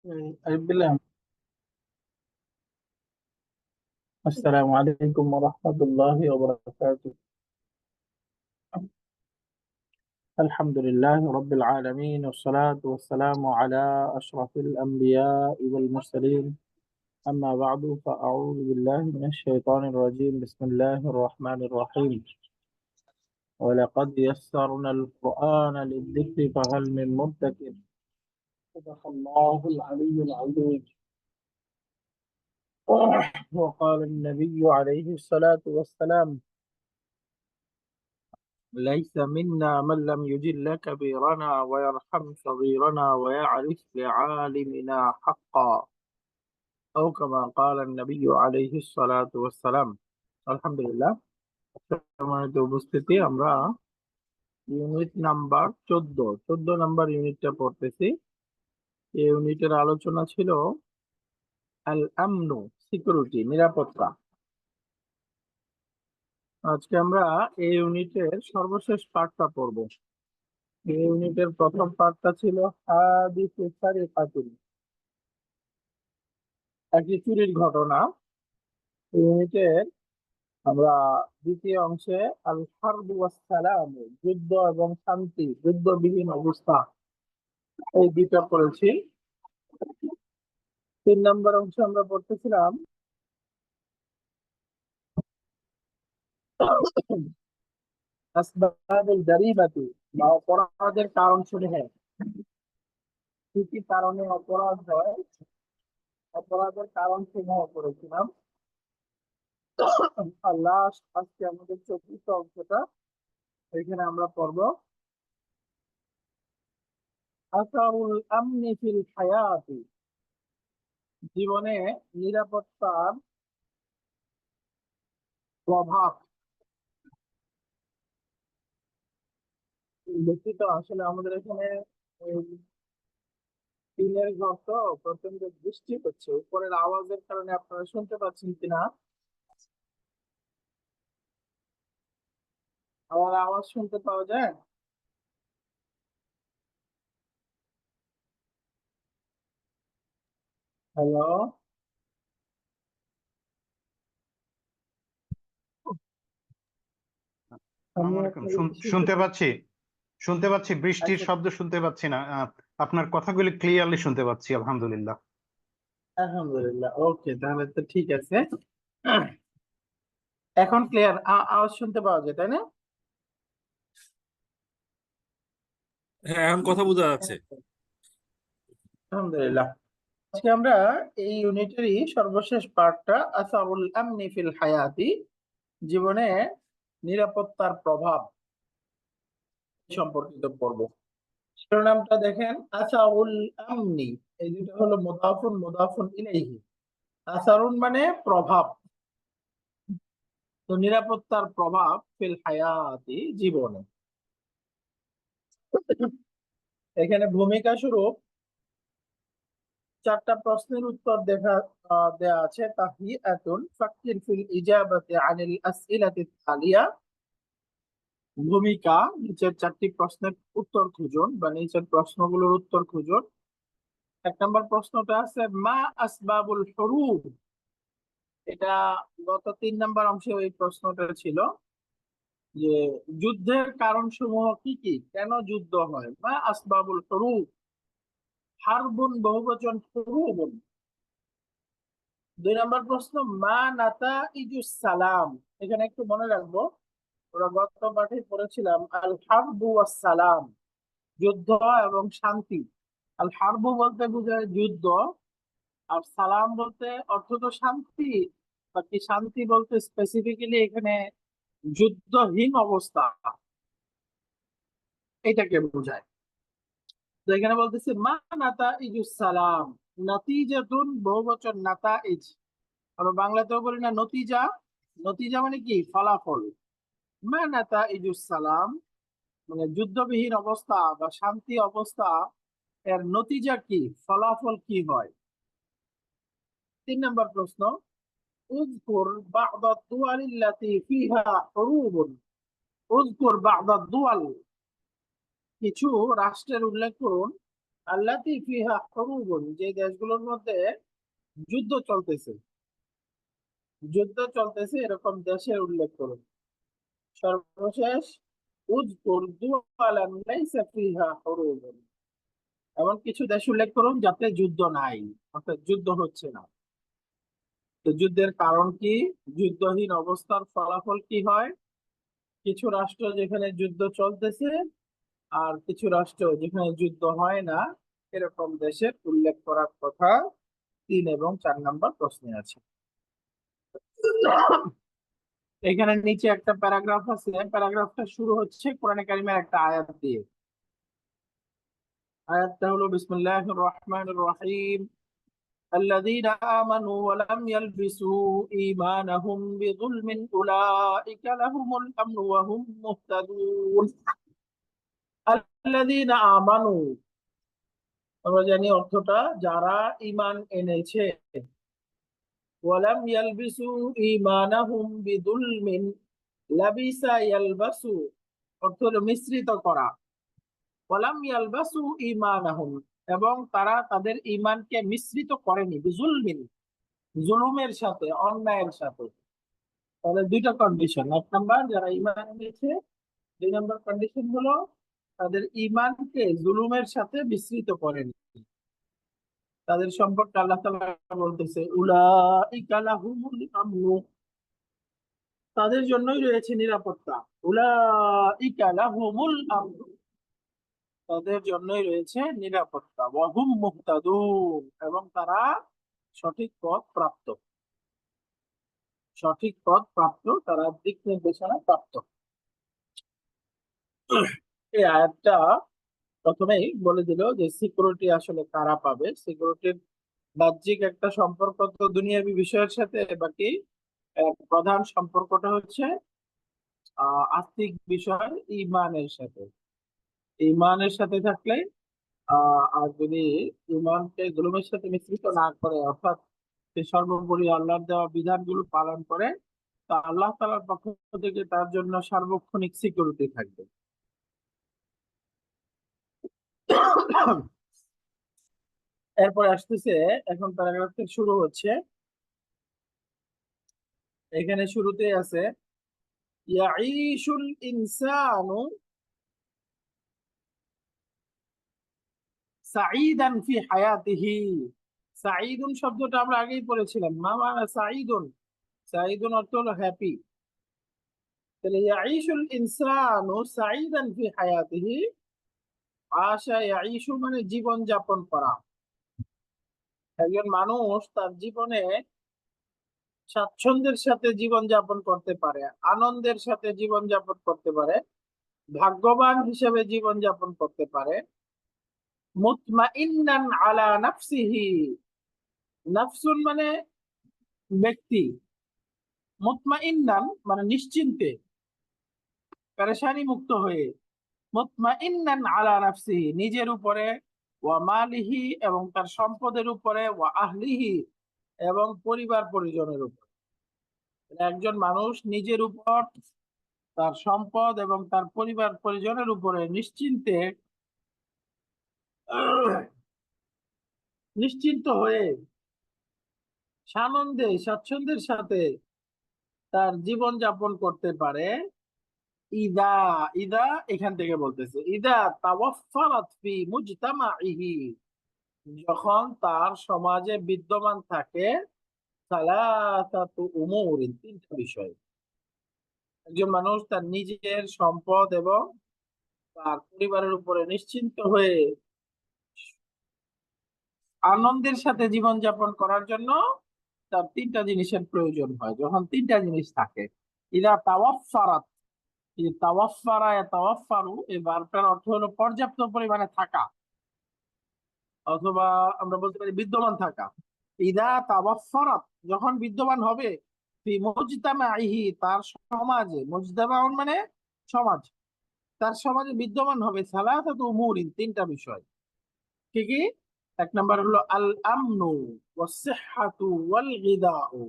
ألف بالله. السلام عليكم ورحمة الله وبركاته. الحمد لله رب العالمين، والصلاة والسلام على أشرف الأنبياء والمرسلين. أما بعد، فأعوذ بالله من الشيطان الرجيم. بسم الله الرحمن الرحيم. ولقد يسرنا القرآن للذكر فهل من مدكر. صدق الله العلي العظيم. وقال النبي عليه الصلاة والسلام: ليس منا من لم يجل كبيرنا ويرحم صغيرنا ويعرف لعالمنا حقا، أو كما قال النبي عليه الصلاة والسلام. আলহামদুলিল্লাহ, সম্মানিত উপস্থিতি, আমরা ইউনিট নাম্বার 14 নাম্বার ইউনিটটা পড়তেছি। এই ইউনিটের আলোচনা ছিল আল আমনু, সিকিউরিটি, নিরাপত্তা। আজকে আমরা এই ইউনিটের সর্বশেষ পার্টটা পড়ব। এই ইউনিটের প্রথম পার্টটা ছিল হাদিসে সারিকাতুন, একটি চুরির ঘটনা। ইউনিটের আমরা দ্বিতীয় অংশে আল হারবু ওয়াস সালাম, যুদ্ধ এবং শান্তি, যুদ্ধবিহীন অবস্থা, এই দুইটা পড়েছি। 3 নম্বর অংশে আমরা পড়তেছিলাম আসবাবুল জারিমাতি, বা অপরাধের কারণ সমূহ। কি কি কারণে অপরাধ হয়, অপরাধের কারণ সমূহ পড়েছিলাম। আল্লাহ, আজকে আমাদের চতুর্থ অংশটা, এখানে আমরা পড়ব আসারুল আমনি ফিল হায়াতি, জীবনে নিরাপত্তার প্রভাব। দুঃখিত, আসলে আমাদের এখানে এই টিনের ঘর তো, প্রচন্ড বৃষ্টি হচ্ছে, উপরের আওয়াজের কারণে আপনারা শুনতে পাচ্ছেন কিনা, আমার আওয়াজ শুনতে পাওয়া যায়? হ্যালো, আমি আসসালামু আলাইকুম। আপনাদের শুনতে পাচ্ছি, শুনতে পাচ্ছি, বৃষ্টির আচ্ছা, শব্দ শুনতে পাচ্ছি না। আপনার কথাগুলি ক্লিয়ারলি শুনতে পাচ্ছি, আলহামদুলিল্লাহ। আলহামদুলিল্লাহ, ওকে, তাহলে তো ঠিক আছে। এখন ক্লিয়ার আওয়াজ শুনতে পাওয়া যায়, তাই না? হ্যাঁ, এখন কথা বোঝা যাচ্ছে। আলহামদুলিল্লাহ। আজকে আমরা এই ইউনিটেরই সর্বশেষ পার্টটা আসারুল আমনি ফিল হায়াতি, জীবনে নিরাপত্তার প্রভাব সম্পর্কিত পড়ব। শিরোনামটা দেখেন, আসারুল আমনি, এই দুটো হলো মুদাফুন মুদাফুন ইলাইহি। আসারুন মানে প্রভাব, তো নিরাপত্তার প্রভাব ফিল হায়াতি, জীবনে। এখানে ভূমিকা স্বরূপ 4টা প্রশ্নের উত্তর দেয়া আছে। তাহিয়াতুন ফাক্কির ফিল ইজাবাতি আনিল আসইলাতি তালিয়া, ভূমিকা, নিচের 4টি প্রশ্নের উত্তর খুঁজুন, বা নিচের প্রশ্নগুলোর উত্তর খুঁজুন। 1 নম্বর প্রশ্নটা আছে মা আসবাবুল হুরুব, এটা গত 3 নম্বর অংশে এই প্রশ্নটা ছিল, যে যুদ্ধের কারণ সমূহ কি কি, কেন যুদ্ধ হয়। মা আসবাবুল হুরুব, হারবুন বহুবচন, হুরুবুন। 2 নম্বর প্রশ্ন মা নাতা ইজুস সালাম, এখানে একটু মনে রাখবো, ওরা গত পাঠে পড়েছিলাম আল হারবু ওয়াস সালাম, যুদ্ধ এবং শান্তি। আল হারবু বলতে বোঝায় যুদ্ধ, আর সালাম বলতে অর্থ তো শান্তি, বাকি শান্তি বলতে স্পেসিফিক্যালি এখানে যুদ্ধহীন অবস্থা, এটাকে বোঝায়। তো এখানে বলতেছে মা নাতা ইজুস সালাম, নাতিজাতুন বহুবচন নাতা ইজ, আমরা বাংলাতেও বলি না নতিজা, নতিজা মানে কি, ফলাফল। মা নাতা ইজুস সালাম মানে যুদ্ধবিহীন অবস্থা বা শান্তি অবস্থা, এর নতিজা কি, ফলাফল কি হয়। 3 নম্বর প্রশ্ন উযকুর বা'দা দুওয়াল আল্লাতী ফিহা হুরুবুন, উযকুর বা'দা দুওয়াল, কিছু রাষ্ট্রের উল্লেখ করুন আল্লাতী ফিহা হুরুবুন, যে দেশগুলোর মধ্যে যুদ্ধ চলতেছে, এরকম দেশের উল্লেখ করুন। সর্বশেষ উযকুর দুআলান লাইসা ফিহা হুরুবুন, এমন কিছু দেশ উল্লেখ করুন যাতে যুদ্ধ নাই, অর্থাৎ যুদ্ধ হচ্ছে না। তো যুদ্ধের কারণ কি, যুদ্ধহীন অবস্থার ফলাফল কি হয়? কিছু রাষ্ট্র যেখানে যুদ্ধ চলতেছে আর কিছু রাষ্ট্র যেখানে যুদ্ধ হয় না, এরকম দেশের উল্লেখ করার কথা 3 এবং 4 নম্বর প্রশ্নে আছে। এখানে নিচে একটা প্যারাগ্রাফ আছে, প্যারাগ্রাফটা শুরু হচ্ছে কোরআনে কারিমের একটা আয়াত দিয়ে। আয়াতটা হলো বিসমিল্লাহির রহমানির রহিম, الذين آمنوا ولم يلبسوا إيمانهم بظلم أولئك لهم الأمن وهم مهتدون। الذين آمنوا, আমরা জানি অর্থটা, যারা ঈমান এনেছে। ওয়ালাম ইয়ালবিসু ঈমানাহুম বিযুলমিন, লাবিসা ইয়ালবাসু অর্থ হলো মিশ্রিত করা। ওয়ালাম ইয়ালবাসু ঈমানাহুম, এবং তারা তাদের ঈমানকে মিশ্রিত করেনি বিযুলমিন, জুলুমের সাথে, অন্যায়ের সাথে। তাহলে দুইটা কন্ডিশন, 1 নাম্বার যারা ঈমান এনেছে, 2 নাম্বার কন্ডিশন হলো তাদের ঈমানকে জুলুমের সাথে মিশ্রিত করেনি। তাদের সম্পর্কে আল্লাহ তাআলা বলতেছে উলাইকা লাহুমুল আমনু, তাদের জন্যই রয়েছে নিরাপত্তা। উলাইকা লাহুমুল আমনু, তাদের জন্যই রয়েছে নিরাপত্তা। ওয়া হুম মুহতাদুন, এবং তারা সঠিক পথ প্রাপ্ত, তারা দিক নির্দেশনা প্রাপ্ত। এই আয়াতটা প্রথমেই বলে দিল যে সিকিউরিটি আসলে কারা পাবে। সিকিউরিটির বাহ্যিক একটা সম্পর্ক তো দুনিয়াবী বিষয়ের সাথে, বাকি প্রধান সম্পর্কটা হচ্ছে আস্তিক বিষয় ইমানের সাথে থাকলে, আর যদি ইমানকে জুলুমের সাথে মিশ্রিত না করে, অর্থাৎ সে সর্বোপরি আল্লাহর দেওয়া বিধানগুলো পালন করে, তা আল্লাহ তাআলার পক্ষ থেকে তার জন্য সার্বক্ষণিক সিকিউরিটি থাকবে। এরপরে আসতেছে, এখন প্যারাগ্রাফটা শুরু হচ্ছে। এখানে শুরুতে আছে ইয়াঈশুল ইনসানু সাঈদান ফি হায়াতিহি। সাঈদুন শব্দটা আমরা আগেই পড়েছিলাম, মা মানা সাঈদুন, সাঈদুন অর্থ হলো হ্যাপি। তাহলে ইয়াঈশুল ইনসানু সাঈদান ফি হায়াতিহি, আশা ইয়াঈশু মানে জীবন যাপন করা। একজন মানুষ তার জীবনে স্বাচ্ছন্দ্যের সাথে জীবন যাপন করতে পারে, আনন্দের সাথে জীবন যাপন করতে পারে, ভাগ্যবান হিসেবে জীবন যাপন করতে পারে। মুতমাইন্নান আলা নাফসিহি, নাফসুন মানে ব্যক্তি, মুতমাইন্নান মানে নিশ্চিন্তে, পেরেশানি মুক্ত হয়ে, মুতমাইন্নান আলা নাফসিহি নিজের উপরে, ওয়া মালিহি এবং তার সম্পদের উপরে, ওয়া আহলিহি এবং পরিবার পরিজনের উপর। একজন মানুষ নিজের উপর, তার সম্পদ এবং তার পরিবার পরিজনের উপরে নিশ্চিন্ত হয়ে সানন্দে স্বাচ্ছন্দ্যের সাথে তার জীবন যাপন করতে পারে। ইদা, ইদা এখান থেকে বলতেছে, ইদা তাওয়াফফারাত ফি মুজতামাইহি, যখন তার সমাজে বিদ্যমান থাকে সালাসাতু উমুরিন, 3টা বিষয়। একজন মানুষ তার নিজের সম্পদ এবং তার পরিবারের উপরে নিশ্চিন্ত হয়ে আনন্দের সাথে জীবন যাপন করার জন্য তার 3টা জিনিসের প্রয়োজন হয়। যখন 3টা জিনিস থাকে, ইদা তাওয়াফফারাত, এই তাওয়াফফারা তাওয়াফফারু, এই ভার্বটার অর্থ হলো পর্যাপ্ত পরিমাণে থাকা, অথবা আমরা বলতে পারি বিদ্যমান থাকা। ইদা তাওয়াফফারাত, যখন বিদ্যমান হবে, ফি মুজতামাইহি তার সমাজে, মুজতামাউন মানে সমাজ, তার সমাজে বিদ্যমান হবে সালাসাতু উমুরিন, 3টা বিষয়। কি কি? 1 নাম্বার হলো আল আমনু ওয়াস সিহহাতু ওয়াল গিদাউ।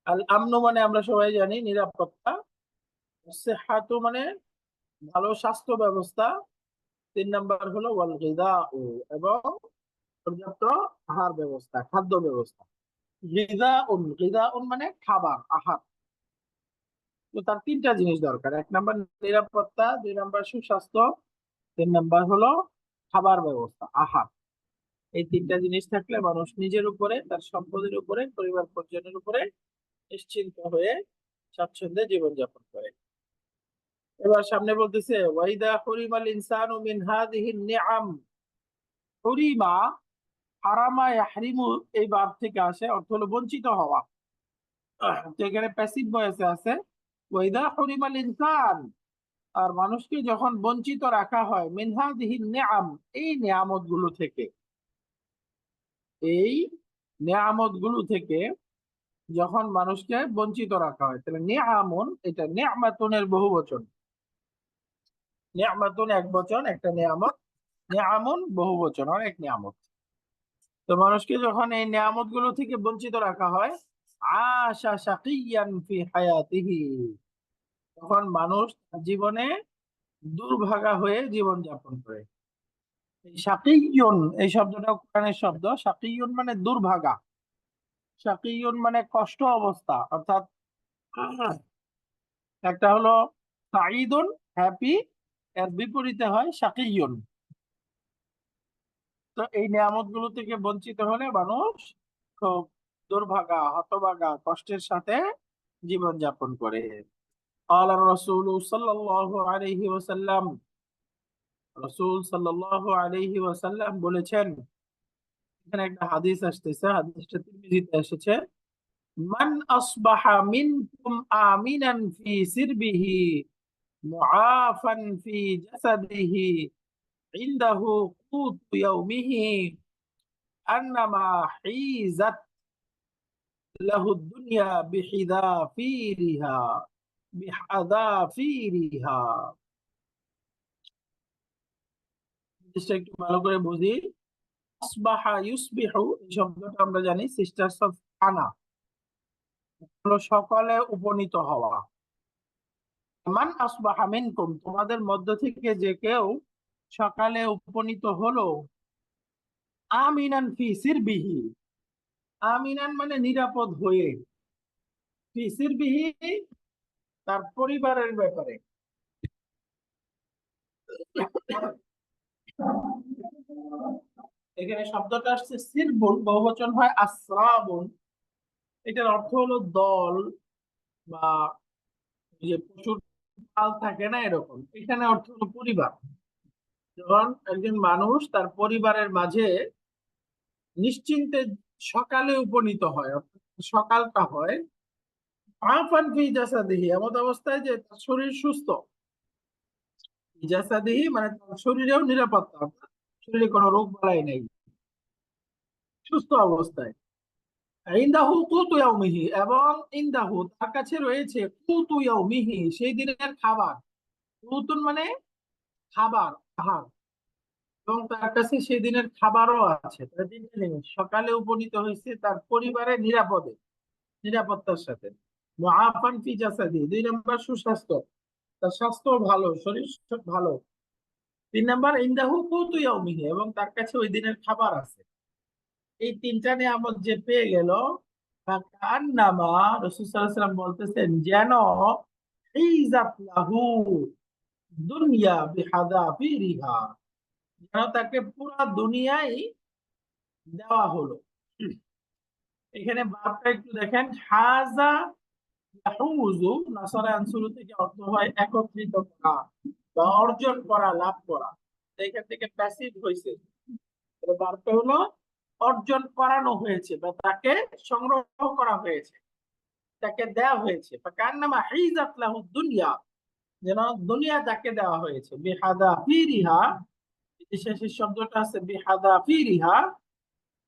আল আমনু মানে আমরা সবাই জানি নিরাপত্তা, সিহহাতু মানে ভালো স্বাস্থ্য ব্যবস্থা, 3 নাম্বার হলো ওয়াল গিযাউ, এবং পর্যাপ্ত আহার ব্যবস্থা, খাদ্য ব্যবস্থা। গিযাউন মানে খাবার, আহার। তো তার 3টা জিনিস দরকার। 1 নাম্বার নিরাপত্তা, 2 নাম্বার সুস্বাস্থ্য, 3 নাম্বার হলো খাবার ব্যবস্থা, আহার। এই 3টা জিনিস থাকলে মানুষ নিজের উপরে, তার সম্পদের উপরে, পরিবার পরিজনের উপরে নিশ্চিন্ত হয়ে স্বাচ্ছন্দ্যে জীবনযাপন করে। এবার সামনে বলতেছে ওয়াইদা হুরিমাল ইনসানু মিন হাযিহি নিআম। হুরিমা, হারামা ইয়াহরিমু এই ভার্ব থেকে আসে, অর্থ হলো বঞ্চিত হওয়া। তো এখানে প্যাসিভ ভয়েসে আছে ওয়াইদা হুরিমাল ইনসান, আর মানুষকে যখন বঞ্চিত রাখা হয় মিন হাযিহি নিআম, এই নিয়ামত গুলো থেকে, এই নিয়ামত গুলো থেকে যখন মানুষকে বঞ্চিত রাখা হয়, তাহলে নিআমুন, এটা নিআমাতুনের বহুবচন। নিআমাতুন এক বচন, একটা নিয়ামত। নিআমুন বহুবচন, অনেক নিয়ামত। তো মানুষকে যখন এই নিয়ামত গুলো থেকে বঞ্চিত রাখা হয়, আশা শাকিয়ান ফি হায়াতিহি, তখন মানুষ তার জীবনে দুর্ভাগা হয়ে জীবন যাপন করে। এই শাকিয়ুন, এই শব্দটা কোরআনের শব্দ। শাকিয়ুন মানে দুর্ভাগা, শাকিয়ুন মানে কষ্ট অবস্থা, অর্থাৎ একটা হলো সাঈদুন, হ্যাপি, এর বিপরীতে হয় শাকিয়ুন। তো এই নিয়ামত গুলো থেকে বঞ্চিত হলে মানুষ খুব দুর্ভাগা, হতভাগা, কষ্টের সাথে জীবন যাপন করে। قال الرسول صلى الله عليه وسلم, রাসূল সাল্লাল্লাহু আলাইহি ওয়াসাল্লাম বলেছেন, এখানে একটা হাদিস আসতেছে, হাদিসটা তিরমিজিতে এসেছে, মান আসবাহা মিনকুম আমিনান ফি সিরবিহি মুআফান ফি জাসাদিহি ইনদাহু কুত ইয়াউমিহি আন্নামা হিজাত লাহু দুনিয়া বিহিদাফিরিহা বিহাদাফিরিহা। জিনিসটা একটু ভালো করে বুঝি। আসবাহা ইউসবিহু, এই শব্দটা আমরা জানি সিস্টার্স অফ আনা, হলো সকালে উপনীত হওয়া। মান আসবাহা মিনকুম, তোমাদের মধ্য থেকে যে কেউ সকালে উপনীত হলো, আমিনান ফি সিরবিহি, আমিনান মানে নিরাপদ হয়ে, ফি সিরবিহি তার পরিবারের ব্যাপারে। এখানে শব্দটা আসছে সিরবুন, বহুবচন হয় আসরাবুন। এটার অর্থ হলো দল বা যে পশুর পাল থাকে না, এরকম। এখানে অর্থ হলো পরিবার। যখন একজন মানুষ তার পরিবারের মাঝে নিশ্চিন্তে সকালে উপনীত হয়, অর্থাৎ সকালটা হয় আফান ফি জাসাদিহি, এমন অবস্থায় যে তার শরীর সুস্থ। জাসাদিহি মানে তার শরীরেও নিরাপত্তা, অর্থাৎ শরীরে কোনো রোগ বালাই নেই, সুস্থ অবস্থায়। ইনদাহু কুতু ইয়াউমিহি, এবং ইনদাহু তার কাছে রয়েছে কুতু ইয়াউমিহি, সেই দিনের খাবার। কুতুন মানে খাবার, আহার, এবং তার কাছে সেই দিনের খাবারও আছে। তার 3টা জিনিস, সকালে উপনীত হয়েছে তার পরিবারের নিরাপদে, নিরাপত্তার সাথে। মুআফান ফি জাসাদি, 2 নম্বর সুস্বাস্থ্য, তার স্বাস্থ্য ভালো, শরীর ভালো। 3 নম্বর ইনদাহু কুতু ইয়াউমিহি, এবং তার কাছে ওই দিনের খাবার আছে। এই 3টা নিয়ামত যে পেয়ে গেল, ফাকান্নামা, রাসূল সাল্লাল্লাহু আলাইহি ওয়াসাল্লাম বলতেছেন, যেন হিজাত লাহু দুনিয়া বিহাদাফিরিহা, যেন তাকে পুরা দুনিয়াই দেওয়া হলো। এখানে ভাবটা একটু দেখেন, হাজা ইয়াহুজু, নাসারা আনসুরু থেকে অর্থ হয় একত্রিত করা বা অর্জন করা, লাভ করা। এখান থেকে প্যাসিভ হয়েছে, ভাবটা হলো অর্জন করানো হয়েছে বা তাকে সংগ্রহ করা হয়েছে, তাকে দেওয়া হয়েছে। কান্নামা হিজাত লাহু দুনিয়া, যেন দুনিয়া তাকে দেওয়া হয়েছে। বিহাদাফিরিহা, শেষের শব্দটা আছে বিহাদাফিরিহা,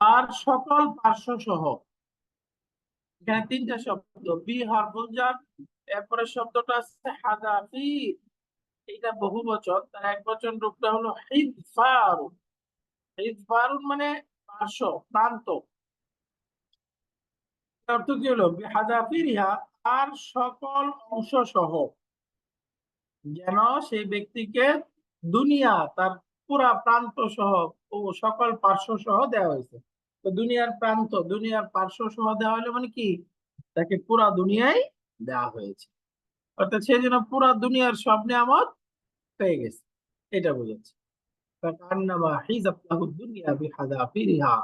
আর সকল পার্শ্ব সহ। এখানে 3টা শব্দ, বি হারফুল জার, এরপরে শব্দটা আছে হাদাফি, এটা বহুবচন, তার একবচন রূপটা হলো হিজফারুন। হিজফারুন মানে পার্শ্ব, প্রান্ত। অর্থ কি হলো বিহাদাফিরিহা, আর সকল অংশ সহ, যেন সেই ব্যক্তিকে দুনিয়া, তার পুরা প্রান্ত সহ ও সকল পার্শ্ব সহ দেওয়া হয়েছে। তো দুনিয়ার প্রান্ত, দুনিয়ার পার্শ্ব সহ দেওয়া হলো মানে কি, তাকে পুরা দুনিয়ায় দেওয়া হয়েছে, অর্থাৎ সে যেন পুরা দুনিয়ার সব নিয়ামত পেয়ে গেছে, এটা বোঝাচ্ছে। فكأنما حيزت له الدنيا بحذافيرها,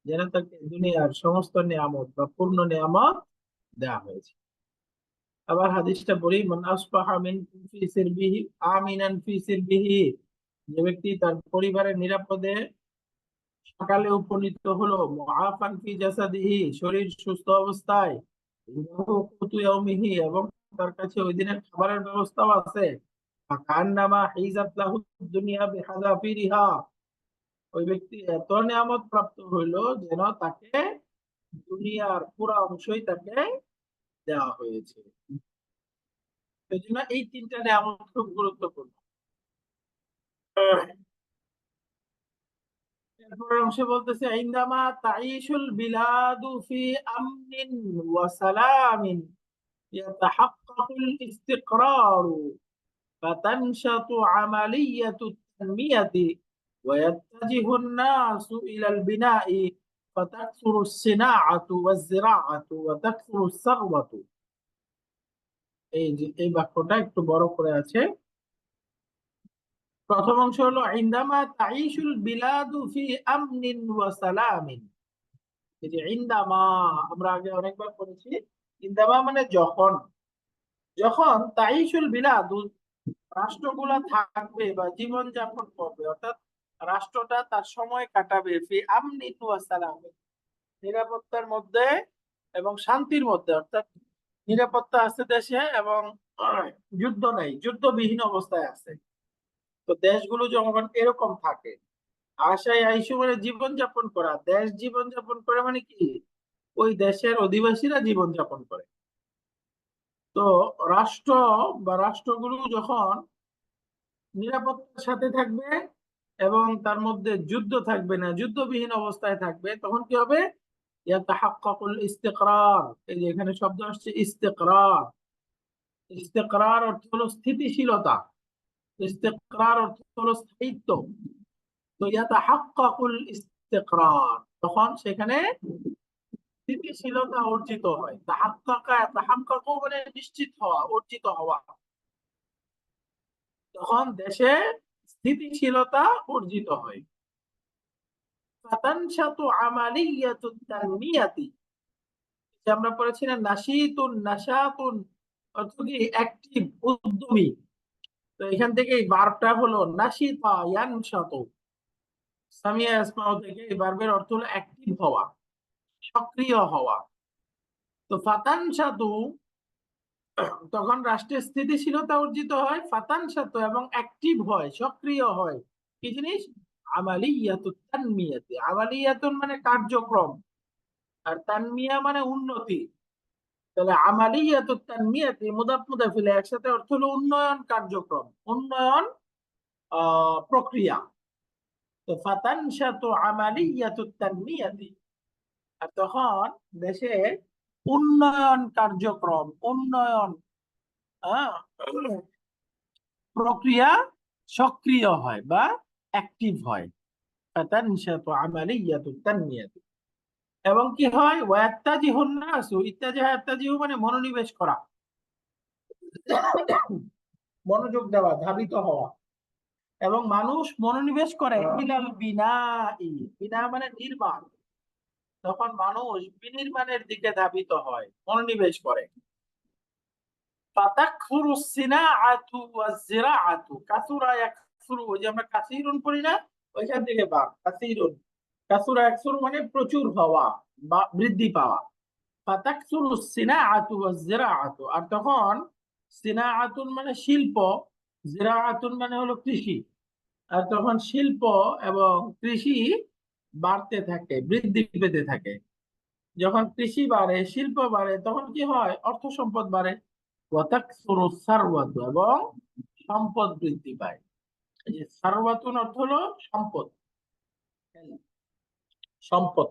যেন তাকে দুনিয়ার সমস্ত নিয়ামত বা পূর্ণ নিয়ামত দেওয়া হয়েছে। আবার হাদিসটা বলি, মান আসবাহা মিনকুম ফি সিরবিহি আমিনান ফি সিরবিহি, যে ব্যক্তি তার পরিবারের নিরাপদে সকালে উপনীত হলো, মুআফান ফি জাসাদিহি, শরীর সুস্থ অবস্থায়, ইনদাহু কুতু ইয়াউমিহি, এবং তার কাছে ওই দিনের খাবারের ব্যবস্থাও আছে, ফাকান্নামা হিজাত লাহু দুনিয়া বিহাযাফিরিহা, ওই ব্যক্তি এত নিয়ামত প্রাপ্ত হইলো যেন তাকে দুনিয়ার পুরো অংশই তাকে দেওয়া হয়েছে। এই জন্য এই তিনটা নিয়ামত খুব গুরুত্বপূর্ণ। এরপরের অংশে বলতেছে, ইনদামা তাঈশুল বিলাদু ফি আমনিন ওয়া সালামিন ইয়াতাহাক্কাকুল ইস্তিকরারু ফাতানশাতু আমালিয়াতু তানমিয়াতি ওয়া ইয়াত্তাজিহু নাসু ইলাল বিনাই ফাতাকসুরু সিনাআতু ওয়াজ জিরাআতু ওয়া তাকসুরু সারওয়াতু। এই যে এই বাক্যটা একটু বড় করে আছে। প্রথম অংশ হলো ইনদামা তাঈশুল বিলাদু ফি আমনিন ওয়া সালামিন। এই যে ইনদামা আমরা আগে অনেকবার পড়েছি, ইনদামা মানে যখন, যখন তাঈশুল বিলাদু, রাষ্ট্রগুলা থাকবে বা জীবন যাপন করবে, অর্থাৎ রাষ্ট্রটা তার সময় কাটাবে ফি আমনিন ওয়া সালামিন, নিরাপত্তার মধ্যে এবং শান্তির মধ্যে, অর্থাৎ নিরাপত্তা আছে দেশে এবং যুদ্ধ নেই, যুদ্ধবিহীন অবস্থায় আছে। তো দেশগুলো যখন এরকম থাকে, আশায় আইসু মানে জীবনযাপন করা, দেশ জীবনযাপন করে মানে কি, ওই দেশের অধিবাসীরা জীবনযাপন করে। তো রাষ্ট্র বা রাষ্ট্রগুলো যখন নিরাপত্তার সাথে থাকবে এবং তার মধ্যে যুদ্ধ থাকবে না, যুদ্ধবিহীন অবস্থায় থাকবে, তখন কি হবে, ইয়াতাহাক্কাকুল ইস্তিকরার। এই যে এখানে শব্দ আসছে ইস্তিকরার, ইস্তিকরার অর্থ হলো স্থিতিশীলতা, ইস্তিকরার অর্থ হলো স্থায়িত্ব। তো ইয়াতাহাক্কাকুল ইস্তিকরার, তখন সেখানে স্থিতিশীলতা অর্জিত হয়। তাহাক্কাকু মানে নিশ্চিত হওয়া, অর্জিত হওয়া, তখন দেশে স্থিতিশীলতা অর্জিত হয়। ফাতানশাতু আমালিয়াতুত তানমিয়াতি, যে আমরা পড়েছি না, নাশীতুন নাশাতুন অর্থ কি অ্যাক্টিভ, উদ্যমী। তো এখান থেকে এই ভার্বটা হলো নাশিতা ইয়ানশাতু, সামিয়া ইসমাউ থেকে এই ভার্বের অর্থ হলো অ্যাক্টিভ হওয়া, সক্রিয় হওয়া। তো ফাতানশাতু, তখন রাষ্ট্রের স্থিতিশীলতা অর্জিত হয়, ফাতানশাতু এবং অ্যাক্টিভ হয়, সক্রিয় হয়। কি জিনিস, আমালিয়াতুত তানমিয়াতি, আমালিয়াতুন মানে কার্যক্রম, আর তানমিয়া মানে উন্নতি। তাহলে আমালিয়াতুত তানমিয়াতি মুদাফ মুদাফ ইলাইহি, একসাথে অর্থ হলো উন্নয়ন কার্যক্রম, উন্নয়ন প্রক্রিয়া। তো ফাতানশাতু আমালিয়াতুত তানমিয়াতি, আর তখন দেশে উন্নয়ন কার্যক্রম, উন্নয়ন প্রক্রিয়া সক্রিয় হয় বা অ্যাক্টিভ হয়। ফাতানশাতু আমালিয়াতুত তানমিয়াতি, এবং কি হয়, ওয়াত্তাজিহুন নাসু, ইত্তাজিহু মানে মনোনিবেশ করা, মনোযোগ দেওয়া, ধাবিত হওয়া, এবং মানুষ মনোনিবেশ করে ইলাল বিনাই, বিনা মানে নির্মাণ, তখন মানুষ বিনির্মাণের দিকে ধাবিত হয়, মনোনিবেশ করে। ফাতাকসুরু সিনাআতু ওয়াজ জিরাআতু, কাসুরা ইয়াকসুরু, ওই যে আমরা কাসিরুন পড়ি না, ওইখান থেকে বা কাসিরুন, কাসুরা ইয়াকসুরু মানে প্রচুর হওয়া বা বৃদ্ধি পাওয়া। ফাতাকসুরু সিনাআতু ওয়াজ জিরাআতু, আর তখন সিনাআতুন মানে শিল্প, জিরাআতুন মানে হলো কৃষি, আর তখন শিল্প এবং কৃষি বাড়তে থাকে, বৃদ্ধি পেতে থাকে। যখন কৃষি বাড়ে, শিল্প বাড়ে, তখন কি হয়, অর্থ সম্পদ বাড়ে, ওয়াতাকসুরু সারওয়াতু, এবং সম্পদ বৃদ্ধি পায়। এই যে সারওয়াতুন অর্থ হলো সম্পদ, সম্পদ,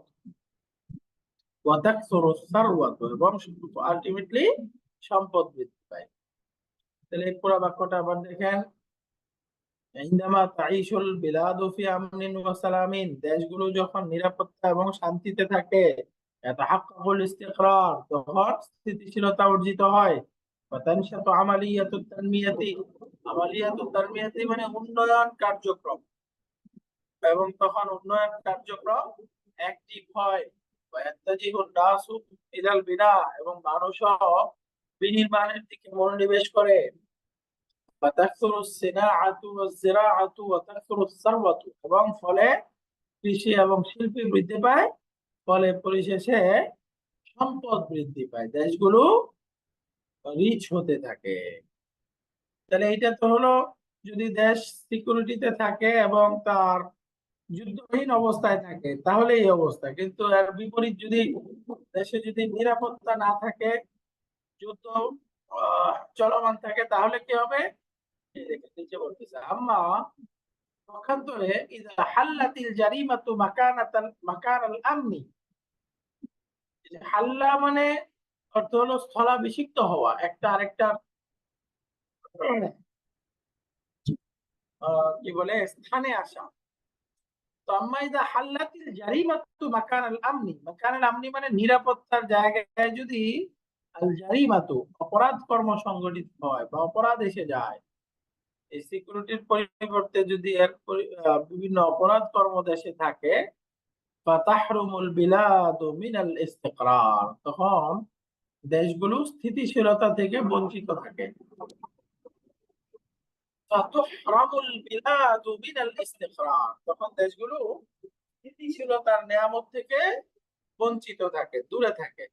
ওয়াতাকসুরু সারওয়াতু, এবং আলটিমেটলি সম্পদ বৃদ্ধি পায়। তাহলে এই পুরো বাক্যটা আবার দেখেন, ইনদামা তাইশুল বিলাদু ফি আমনিন ওয়া সালামিন, দেশগুলো যখন নিরাপত্তা এবং শান্তিতে থাকে, ইয়াতাহাক্কাকুল ইস্তিকরার, তখন স্থিতিশীলতা অর্জিত হয়। ওয়া তানশাতু আমালিয়াতুত তানমিয়াতি, আমালিয়াতুত তানমিয়াতি মানে উন্নয়ন কার্যক্রম, এবং তখন উন্নয়ন কার্যক্রম অ্যাক্টিভ হয়। ওয়া ইয়াত্তাজিহুন নাসু ইলাল বিনা, এবং মানুষও বিনির্মাণের দিকে মনোনিবেশ করে। وتكثر الصناعة والزراعة وتكثر الثروة, এবং ফলে কৃষি এবং শিল্পী বৃদ্ধি পায়, ফলে পরিশেষে সম্পদ বৃদ্ধি পায়, দেশগুলো রিচ হতে থাকে। তাহলে এটা তো হলো যদি দেশ সিকিউরিটিতে থাকে এবং তার যুদ্ধহীন অবস্থায় থাকে তাহলে এই অবস্থা, কিন্তু এর বিপরীত যদি দেশে যদি নিরাপত্তা না থাকে, যুদ্ধ চলমান থাকে, তাহলে কি হবে? এই দেখেন নিচে বলতেছে, আম্মা পক্ষান্তরে ইযা হাল্লাতিল জারিমাতু মাকানাল আমনি, হাল্লা মানে অর্থ হলো স্থলাভিষিক্ত হওয়া, একটা আরেকটার কি বলে স্থানে আসা। তো আম্মা ইযা হাল্লাতিল জারিমাতু মাকানাল আমনি মানে নিরাপত্তার জায়গায় যদি আল জারিমাতু অপরাধ কর্ম সংঘটিত হয় বা অপরাধ এসে যায়, এই সিকিউরিটির পরিবর্তে যদি এর বিভিন্ন অপরাধ কর্ম দেশে থাকে, ফাতাহরুমুল বিলাদু মিনাল ইস্তিকরার, তখন দেশগুলো স্থিতিশীলতা থেকে বঞ্চিত থাকে। ফাতুহরামুল বিলাদু মিনাল ইস্তিকরার, তখন দেশগুলো স্থিতিশীলতার নিয়ামত থেকে বঞ্চিত থাকে, দূরে থাকে।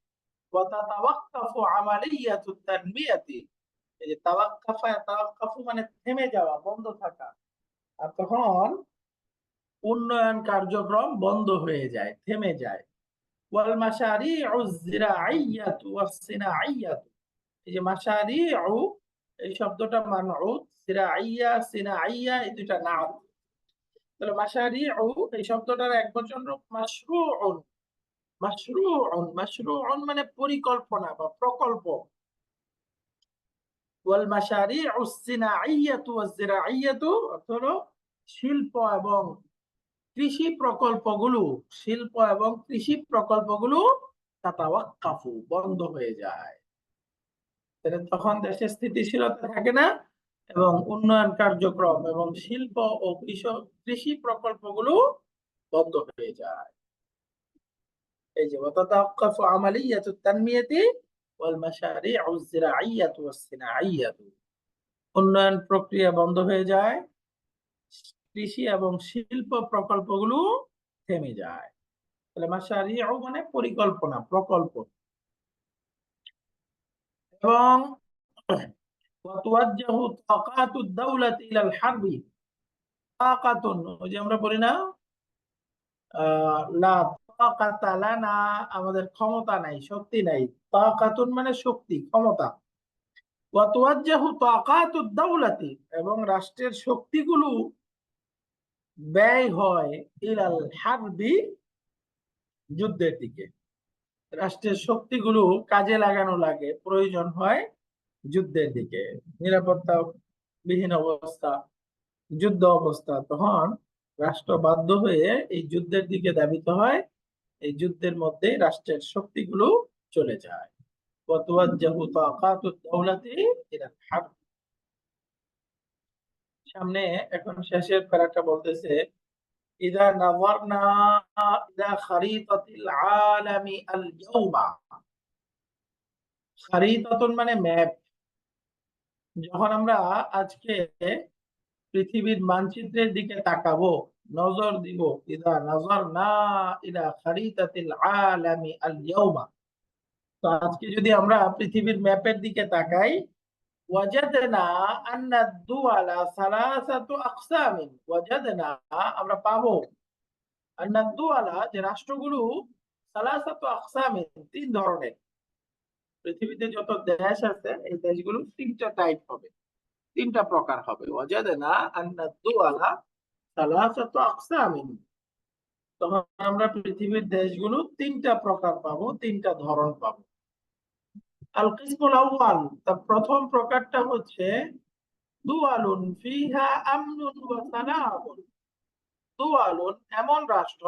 ওয়া তাতাওয়াক্কাফু আমালিয়াতুত তানমিয়াতি, এই যে তাওয়াক্কাফু মানে থেমে যাওয়া, বন্ধ থাকা, আর তখন উন্নয়ন কার্যক্রম বন্ধ হয়ে যায়, থেমে যায়। ওয়াল মাশারিউ যিরাইয়াতু ওয়াস সিনাইয়াতু, এই যে মাশারিউ এই শব্দটা মানউত, সিনাইয়া এই দুইটা নাম। তাহলে মাশারিউ এই শব্দটার একবচন রূপ মাশরুউন, মাশরুউন মানে পরিকল্পনা বা প্রকল্প। ওয়াল মাশারিউ সিনাইয়াতু ওয়াজ যিরাইয়াতু অর্থ হলো শিল্প এবং কৃষি প্রকল্পগুলো, তাতাওয়াক্কাফু বন্ধ হয়ে যায়। তখন দেশে স্থিতিশীলতা থাকে না, এবং উন্নয়ন কার্যক্রম এবং শিল্প ও কৃষি প্রকল্পগুলো বন্ধ হয়ে যায়। এই যে ওয়াতাতাওয়াক্কাফু আমালিয়াতুত তানমিয়াতি ওয়াল মাশারিউ যিরাইয়াতু ওয়াস সিনাইয়াতু, উন্নয়ন প্রক্রিয়া বন্ধ হয়ে যায়, কৃষি এবং শিল্প প্রকল্পগুলো থেমে যায়। তাহলে মাশারিউ মানে পরিকল্পনা, প্রকল্প। এবং ওয়াতুওয়াজ্জাহু তাকাতুদ দাওলাতি ইলাল হারবি, তাকাতুন ওই যে আমরা বলি না লা তাকাতা লানা, আমাদের ক্ষমতা নাই, শক্তি নাই, তাকাতুন মানে শক্তি, ক্ষমতা। ওয়াতুওয়াজ্জাহু তাকাতুদ দাওলাতি, এবং রাষ্ট্রের শক্তিগুলো ব্যয় হয় ইলাল হারবি, যুদ্ধের দিকে। রাষ্ট্রের শক্তিগুলো কাজে লাগানো লাগে, প্রয়োজন হয় যুদ্ধের দিকে, নিরাপত্তা বিহীন অবস্থা, যুদ্ধ অবস্থা, তখন রাষ্ট্র বাধ্য হয়ে এই যুদ্ধের দিকে ধাবিত হয়। এই যুদ্ধের মধ্যে রাষ্ট্রের শক্তিগুলো চলে যায়। ওয়াতুওয়াজ্জাহু তাকাতুদ দাওলাতি ইলাল হারব। সামনে এখন শেষের প্যারাটা বলতেছে, ইযা নাযারনা ইলা খারিতাতিল আলামি আল ইয়াওমা, খারিতাতুন মানে ম্যাপ। যখন আমরা আজকে পৃথিবীর মানচিত্রের দিকে তাকাবো, নজর দিব, ইযা নাযারনা ইলা খারিতাতিল আলামি আল ইয়াওমা, তো আজকে যদি আমরা পৃথিবীর ম্যাপের দিকে তাকাই, ওয়াজাদনা আন্না দুওয়ালা সালাসাতু আকসামিন, ওয়াজাদনা আমরা পাবো, আন্না দুওয়ালা যে রাষ্ট্রগুলো, সালাসাতু আকসামিন তিন ধরনের, পৃথিবীতে যত দেশ আছে এই দেশগুলো তিনটা টাইপ হবে, তিনটা প্রকার হবে। ওয়াজাদনা আন্না দুওয়ালা সালাসাতু আকসামিন, তখন আমরা পৃথিবীর দেশগুলো তিনটা প্রকার পাবো, তিনটা ধরন পাবো। আল কিসমুল আউয়াল, তার প্রথম প্রকারটা হচ্ছে দুয়ালুন ফিহা আমনুন ওয়া সালামুন। দুয়ালুন এমন রাষ্ট্র,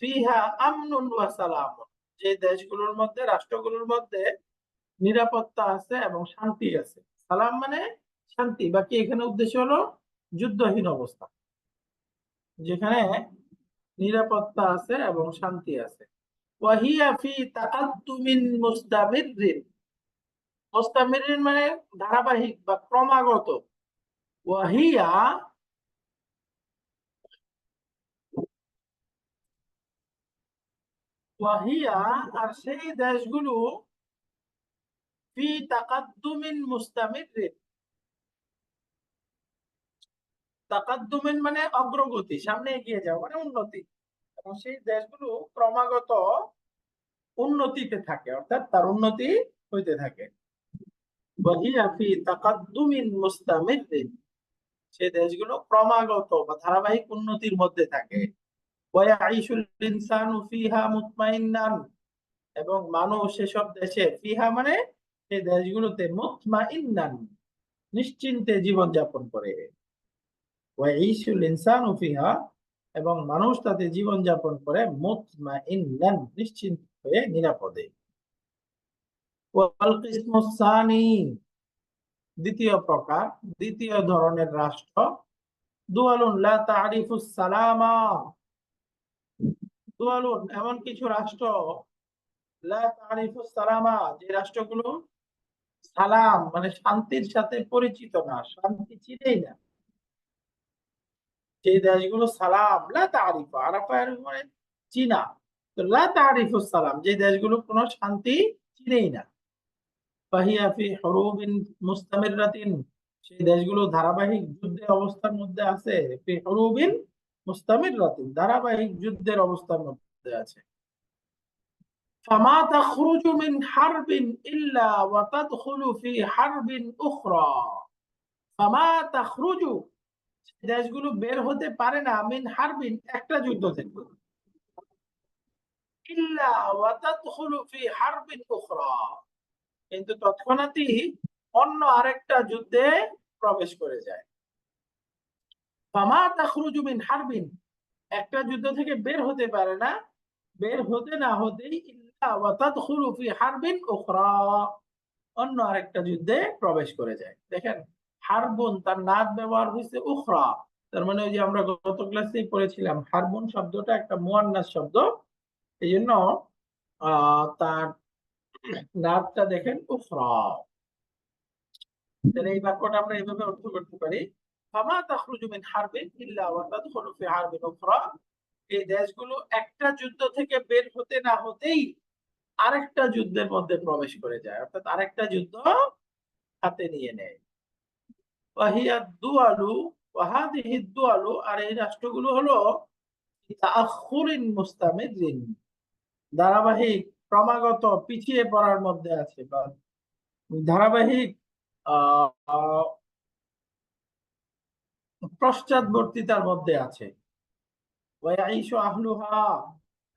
ফিহা আমনুন ওয়া সালামুন, যে দেশগুলোর মধ্যে, রাষ্ট্রগুলোর মধ্যে নিরাপত্তা আছে এবং শান্তি আছে। সালাম মানে শান্তি, বাকি এখানে উদ্দেশ্য হলো যুদ্ধহীন অবস্থা, যেখানে নিরাপত্তা আছে এবং শান্তি আছে। ওয়াহিয়া ফি তাকাদ্দুমিন মুস্তামিরিন। মুস্তামিরিন মানে ধারাবাহিক বা ক্রমাগত। ওয়াহিয়া ওয়াহিয়া আর সেই দেশগুলো ফি তাকাদ্দুমিন মুস্তামিরিন। তাকাদ্দুমিন মানে অগ্রগতি, সামনে এগিয়ে যাওয়া মানে উন্নতি, এবং সেই দেশগুলো ক্রমাগত উন্নতিতে থাকে, অর্থাৎ তার উন্নতি হইতে থাকে। ওয়াহিয়া ফি তাকাদ্দুমিন মুস্তামিরিন, সেই দেশগুলো ক্রমাগত বা ধারাবাহিক উন্নতির মধ্যে থাকে। ওয়াইশুল ইনসানু ফিহা মুতমাইন্নান, এবং মানুষ সেসব দেশে, ফিহা মানে সেই দেশগুলোতে, মুতমাইন্নান নিশ্চিন্তে জীবন যাপন করে। ওয়াইশুল ইনসানু ফিহা, এবং মানুষ তাতে জীবন যাপন করে মুতমাইন্নান নিশ্চিন্ত হয়ে, নিরাপদে। ওয়াল কিসমুস সানি, দ্বিতীয় প্রকার, দ্বিতীয় ধরনের রাষ্ট্র, দুয়ালুন লা তারিফুস সালামা। দুয়ালুন এমন কিছু রাষ্ট্র, লা তারিফুস সালামা, যে রাষ্ট্রগুলো সালাম মানে শান্তির সাথে পরিচিত না, শান্তি চিনেই না। সেই দেশগুলো সালাম লা তারিফা, আরাফা মানে চিনা, তো লা তারিফুস সালাম, যে দেশগুলো কোনো শান্তি চিনেই না। ফাহিয়া ফি হুরুবিন মুস্তামিরাতিন, সেই দেশগুলো ধারাবাহিক যুদ্ধের অবস্থার মধ্যে আছে। ফি হুরুবিন মুস্তামিরাতিন, ধারাবাহিক যুদ্ধের অবস্থার মধ্যে আছে। ফামা তাখরুজু মিন হারবিন ইল্লা ওয়া তাদখুলু ফি হারবিন উখরা। ফামা তাখরুজু, দেশগুলো বের হতে পারে না, মিন হারবিন একটা যুদ্ধ থেকে, ইল্লা ওয়া তাদখুলু ফি হারবিন উখরা, কিন্তু তৎক্ষণাৎই অন্য আরেকটা যুদ্ধে প্রবেশ করে যায়। ফামা তাখরুজু মিন হারবিন, একটা যুদ্ধ থেকে বের হতে পারে না, বের হতে না হতেই ইল্লা ওয়া তাদখুলু ফি হারবিন উখরা, অন্য আরেকটা যুদ্ধে প্রবেশ করে যায়। দেখেন, হারবুন তার নাদ ব্যবহার হয়েছে উখরা, তার মানে ওই যে আমরা গত ক্লাসে পড়েছিলাম, হারবুন শব্দটা একটা মুয়ান্নাস শব্দ, এই জন্য তার নাদটা দেখেন উখরা। তাহলে এই বাক্যটা আমরা এইভাবে অর্থ করতে পারি, ফামা তাখরুজু মিন হারবিন ইল্লা ওয়া তাদখুলু ফি হারবিন উখরা, এই দেশগুলো একটা যুদ্ধ থেকে বের হতে না হতেই আরেকটা যুদ্ধের মধ্যে প্রবেশ করে যায়, অর্থাৎ আরেকটা যুদ্ধ হাতে নিয়ে নেয়। ওয়াহিয়া দুয়ালু ওয়া হাদিহি দুয়ালু, আর এই রাষ্ট্রগুলো হলো তাআখুরিন মুস্তামিরিন, ধারাবাহিক ক্রমাগত পিছিয়ে পড়ার মধ্যে আছে, বা ধারাবাহিক আহ পশ্চাৎবর্তিতার মধ্যে আছে। ওয়াইশু আহলুহা,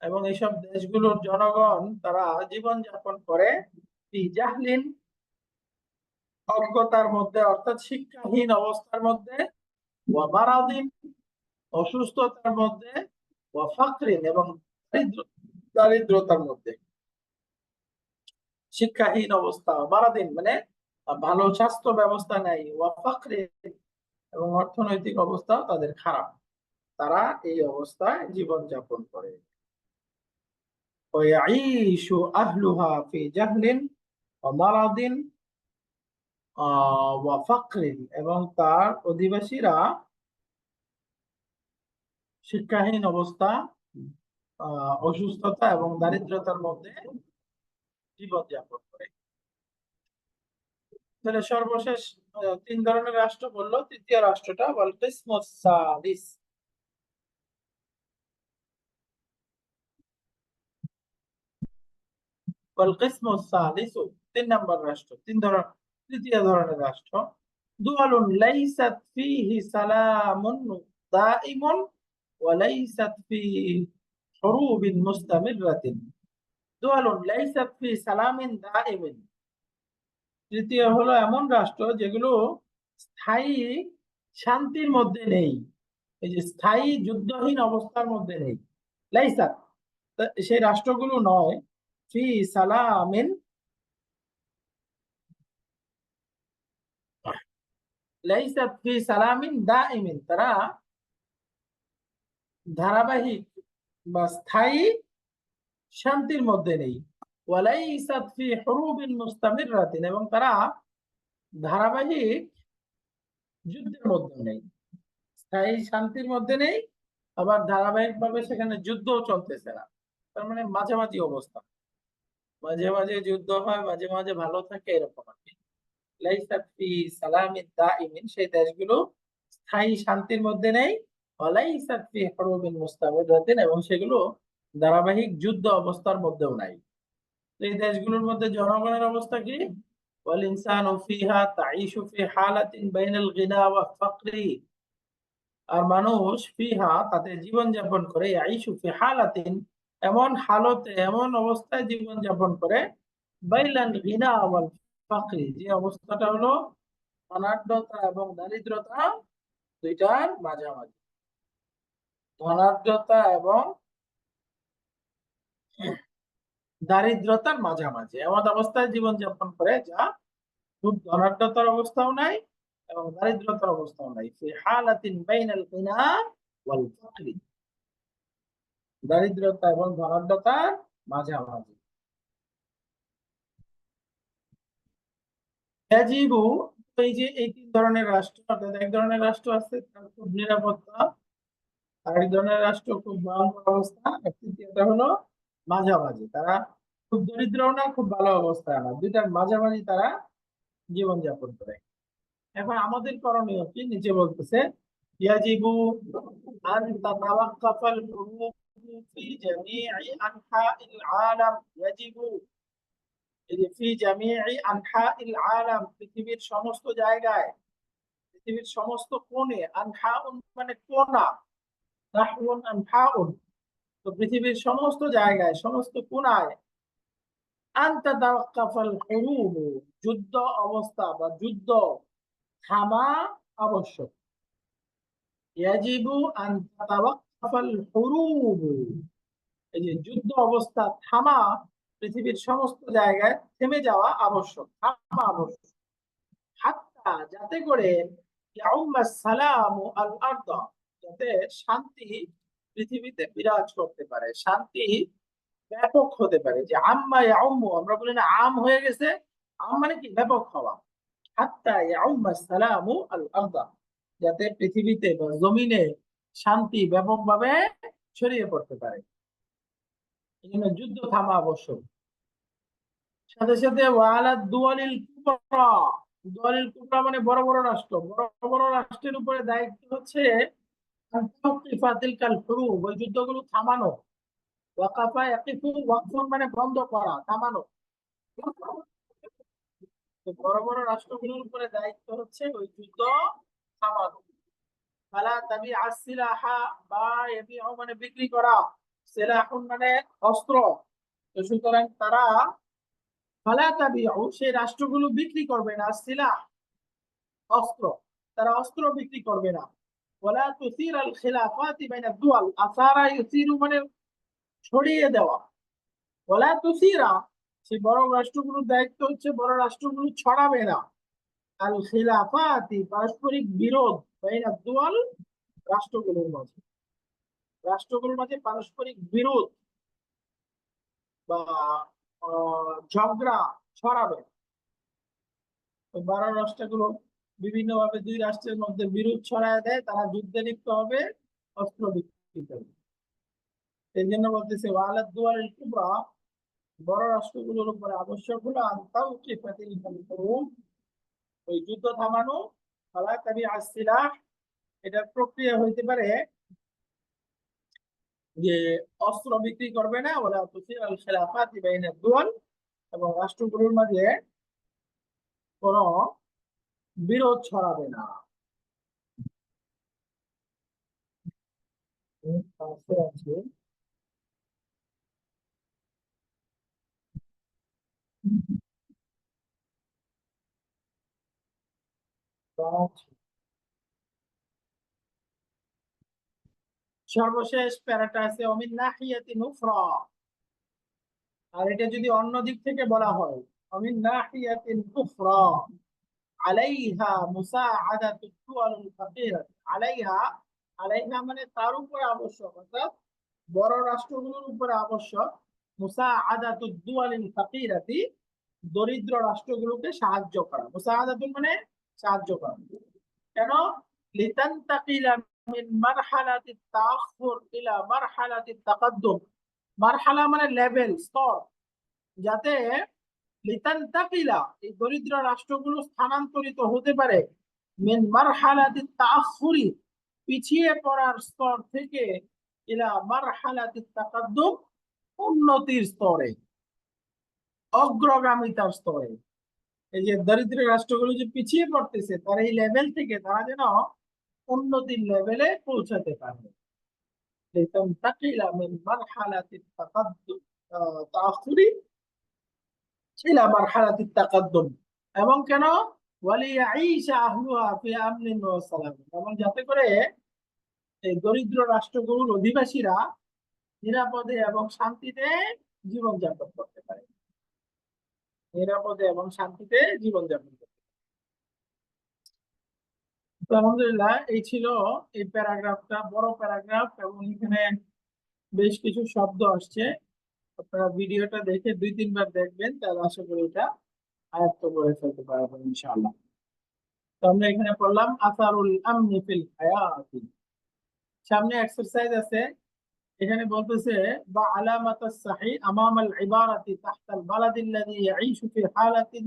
এবং এইসব দেশগুলোর জনগণ তারা জীবন যাপন করে ফি জাহলিন, অজ্ঞতার মধ্যে, অর্থাৎ শিক্ষাহীন অবস্থার মধ্যে, ওয়া মারাদিন, অসুস্থতার মধ্যে, ওয়া ফাকরিন, এবং দারিদ্রতার মধ্যে। শিক্ষাহীন অবস্থা, মারাদিন মানে ভালো স্বাস্থ্য ব্যবস্থা নাই, ওয়া ফাকরিন, এবং অর্থনৈতিক অবস্থা তাদের খারাপ, তারা এই অবস্থায় জীবন যাপন করে। ওয়াইশু আহলুহা ফি জাহলিন ওয়া মারাদিন ওয়া ফাকরিন, এবং তার অধিবাসীরা শিক্ষাহীন অবস্থা, অসুস্থতা এবং দারিদ্রতার মধ্যে জীবন যাপন করে। তাহলে সর্বশেষ তিন ধরনের রাষ্ট্র বললো, তৃতীয় রাষ্ট্রটা ওয়াল কিসমুস সালিস। ওয়াল কিসমুস সালিস, তিন নম্বর রাষ্ট্র, তৃতীয় ধরনের রাষ্ট্র, দুয়ালুন লাইসাত ফিহি সালামুন দাইমুন ওয়া লাইসাত ফিহি হুরুবিন মুস্তামিরাতিন। দুয়ালুন লাইসাত ফি সালামিন দাইমিন, তৃতীয় হলো এমন রাষ্ট্র যেগুলো স্থায়ী শান্তির মধ্যে নেই, এই যে স্থায়ী যুদ্ধহীন অবস্থার মধ্যে নেই। লাইসা, সেই রাষ্ট্রগুলো নয়। ফি সালামিন, লাইসাত ফি সালামিন দাইমিন, তারা ধারাবাহিক বা স্থায়ী শান্তির মধ্যে নেই। ওয়ালাইসাত ফি হুরুবিন মুস্তামিররাতিন, এবং তারা ধারাবাহিক যুদ্ধের মধ্যে নেই। স্থায়ী শান্তির মধ্যে নেই, আবার ধারাবাহিকভাবে সেখানে যুদ্ধও চলতেছে না। তার মানে মাঝামাঝি অবস্থা, মাঝে মাঝে যুদ্ধ হয়, মাঝে মাঝে ভালো থাকে, এরকম আর কি। লাইসাত ফি সালামিন দাইমিন, সেই দেশগুলো স্থায়ী শান্তির মধ্যে নেই। ওয়ালাইসাত ফি হুরুবিন মুস্তামিররাতিন, এবং সেগুলো ধারাবাহিক যুদ্ধ অবস্থার মধ্যেও নাই। তো এই দেশগুলোর মধ্যে জনগণের অবস্থা কি? ওয়াল ইনসানু ফিহা তাঈশু ফি হালাতিন বাইনাল গিনা ওয়া ফাকরি, আর মানুষ ফিহা তাতে জীবন যাপন করে, আইশু ফি হালাতিন এমন হালতে, এমন অবস্থায় জীবন যাপন করে, বাইনাল গিনা ওয়াল ফাকরি, যে অবস্থাটা হলো ধনাঢ্যতা এবং দারিদ্রতা দুইটার মাঝামাঝি। ধনাঢ্যতা এবং দারিদ্রতার মাঝামাঝি এমন অবস্থায় জীবন যাপন করে, যা খুব ধনাঢ্যতার অবস্থাও নাই এবং দারিদ্রতার অবস্থাও নাই। ফি হালাতিন বাইনাল গিনা ওয়াল ফাকরি, দারিদ্রতা এবং ধনাঢ্যতার মাঝামাঝি। ইয়াজিবু, এই যে এই তিন ধরনের রাষ্ট্র, অর্থাৎ এক ধরনের রাষ্ট্র আছে তার খুব নিরাপত্তা, আরেক ধরনের রাষ্ট্র খুব ভয়ঙ্কর অবস্থা, আর তৃতীয়টা হলো মাঝামাঝি, তারা খুব দরিদ্রও না, খুব ভালো অবস্থায় না, দুইটার মাঝামাঝি তারা জীবন যাপন করে। এখন আমাদের করণীয় কি, নিচে বলতেছে ইয়াজিবু আন তাতাওয়াক্কাফাল হুরুব ফি জামিই আনহাইল আলাম। ইয়াজিবু, এই যে ফি জামিই আনহাইল আলাম, পৃথিবীর সমস্ত জায়গায়, পৃথিবীর সমস্ত কোণে, আনহাউন মানে কোণা, নাহউন আনহাউন, তো পৃথিবীর সমস্ত জায়গায়, সমস্ত কোণায়, আন তাতাওয়াক্কাফাল হুরুব, যুদ্ধ অবস্থা বা যুদ্ধ থামা আবশ্যক। ইয়াজিবু আন তাতাওয়াক্কাফাল হুরুব, এই যে যুদ্ধ অবস্থা থামা, পৃথিবীর সমস্ত জায়গায় থেমে যাওয়া আবশ্যক, থামা আবশ্যক। হাত্তা, যাতে করে ইয়াউম্মাস সালামু আল আরদ, যাতে শান্তি পৃথিবীতে বিরাজ করতে পারে, শান্তি ব্যাপক হতে পারে। যে আম্মা ইয়াউম্মু, আমরা বলি না আম হয়ে গেছে, আম মানে কি ব্যাপক হওয়া। হাত্তা ইয়াউম্মাস সালামু আল আরদ, যাতে পৃথিবীতে বা জমিনে শান্তি ব্যাপকভাবে ছড়িয়ে পড়তে পারে, এই জন্য যুদ্ধ থামা আবশ্যক। সাথে সাথে ওয়ালাদ দুয়ালিল কুবরা, দুয়ালিল কুবরা মানে বড় বড় রাষ্ট্র, বড় বড় রাষ্ট্রের উপরে দায়িত্ব হচ্ছে তিলকাল হুরুব, ওই যুদ্ধগুলো থামানো। ওয়াকাফা ইয়াকিফু, ওয়াকফুন মানে বন্ধ করা, থামানো। তো বড় বড় রাষ্ট্রগুলোর উপরে দায়িত্ব হচ্ছে ওই যুদ্ধ থামানো। ফালা তাবি আসিলাহা, বা ইয়াবিউ মানে বিক্রি করা, সিলাহুন মানে অস্ত্র। তো সুতরাং তারা ফালা তাবিউ, সেই রাষ্ট্রগুলো বিক্রি করবে না, সিলাহ অস্ত্র, তারা অস্ত্র বিক্রি করবে না। ওয়ালা তুসির আল খিলাফাতি বাইনা দুয়াল, আসারা ইউসিরু মানে ছড়িয়ে দেওয়া। ওয়ালা তুসিরা, সেই বড় রাষ্ট্রগুলোর দায়িত্ব হচ্ছে বড় রাষ্ট্রগুলো ছড়াবে না, আল খিলাফাতি পারস্পরিক বিরোধ, বাইনা দুয়াল রাষ্ট্রগুলোর মাঝে, রাষ্ট্রগুলোর মাঝে পারস্পরিক বিরোধ বা ঝগড়া ছড়াবে। ওই বড় রাষ্ট্রগুলো বিভিন্ন ভাবে দুই রাষ্ট্রের মধ্যে বিরোধ ছড়ায় দেয়, তারা যুদ্ধে লিপ্ত হবে, অস্ত্র বিক্রি করবে। সেই জন্য বলতেছে ওয়ালাদ দুয়ালিল কুবরা, বড় রাষ্ট্রগুলোর উপরে আবশ্যক হলো আনতাও কিফাতিল হুরুব, ওই যুদ্ধ থামানো। ফালা তাবি আসিলাহ, এটার প্রক্রিয়া হইতে পারে যে অস্ত্র বিক্রি করবে না, ওলা তুসির আল খিলাফাতি বাইনা দুয়াল, এবং রাষ্ট্রগুলোর মাঝে কোনো বিরোধ ছড়াবে না। পাশে আছে সর্বশেষ প্যারাটা আছে অমিন নাহিয়াতিন উখরা। আর এটা যদি অন্য দিক থেকে বলা হয়, অমিন নাহিয়াতিন উখরা আলাইহা মুসাআদাতুদ দুওয়ালিল ফাকিরাত। আলাইহা, আলাইহা মানে তার উপরে আবশ্যক, অর্থাৎ বড় রাষ্ট্রগুলোর উপরে আবশ্যক মুসাআদাতুদ দুওয়ালিল ফাকিরাতি, দরিদ্র রাষ্ট্রগুলোকে সাহায্য করা। মুসাআদাতুন মানে সাহায্য করা। কেন? লিতানতাকিলা মিন মারহালাতিত তাআখুর ইলা মারহালাতিত তাকাদ্দুম। মারহালা মানে লেভেল, স্তর, যাতে লিতানতাকিলা এই দরিদ্র রাষ্ট্রগুলো স্থানান্তরিত হতে পারে মিন মারহালাতিত তাআখুরি পিছিয়ে পড়ার স্তর থেকে ইলা মারহালাতিত তাকাদ্দুম উন্নতির স্তরে, অগ্রগামিতার স্তরে। এই যে দরিদ্র রাষ্ট্রগুলো যে পিছিয়ে পড়তেছে, তার এই লেভেল থেকে তারা যেন উন্নতির লেভেলে পৌঁছাতে পারে। لتنتقل من مرحلة التقدم تأخر إلى مرحلة التقدم। এবং কেন? وليعيش أهلها في أمن وسلام। এবং যাতে করে এই দরিদ্র রাষ্ট্রগুলোর অধিবাসীরা নিরাপদে এবং শান্তিতে জীবনযাপন করতে পারে, নিরাপদে এবং শান্তিতে জীবনযাপন করতে পারে। তো আলহামদুলিল্লাহ, এই ছিল এই প্যারাগ্রাফটা, বড় প্যারাগ্রাফ, এবং এখানে বেশ কিছু শব্দ আসছে। আপনারা ভিডিওটা দেখে 2-3 বার দেখবেন, তাহলে আশা করি এটা আয়ত্ত করে ফেলতে পারবেন ইনশাআল্লাহ। তো আমরা এখানে পড়লাম আসারুল আমনি ফিল হায়াতি। সামনে এক্সারসাইজ আছে, এখানে বলতেছে বা আলামাতাস সাহি আমামাল ইবারাতি তাহতাল বালাদিল্লাযী ইয়াঈশু ফি হালাতিন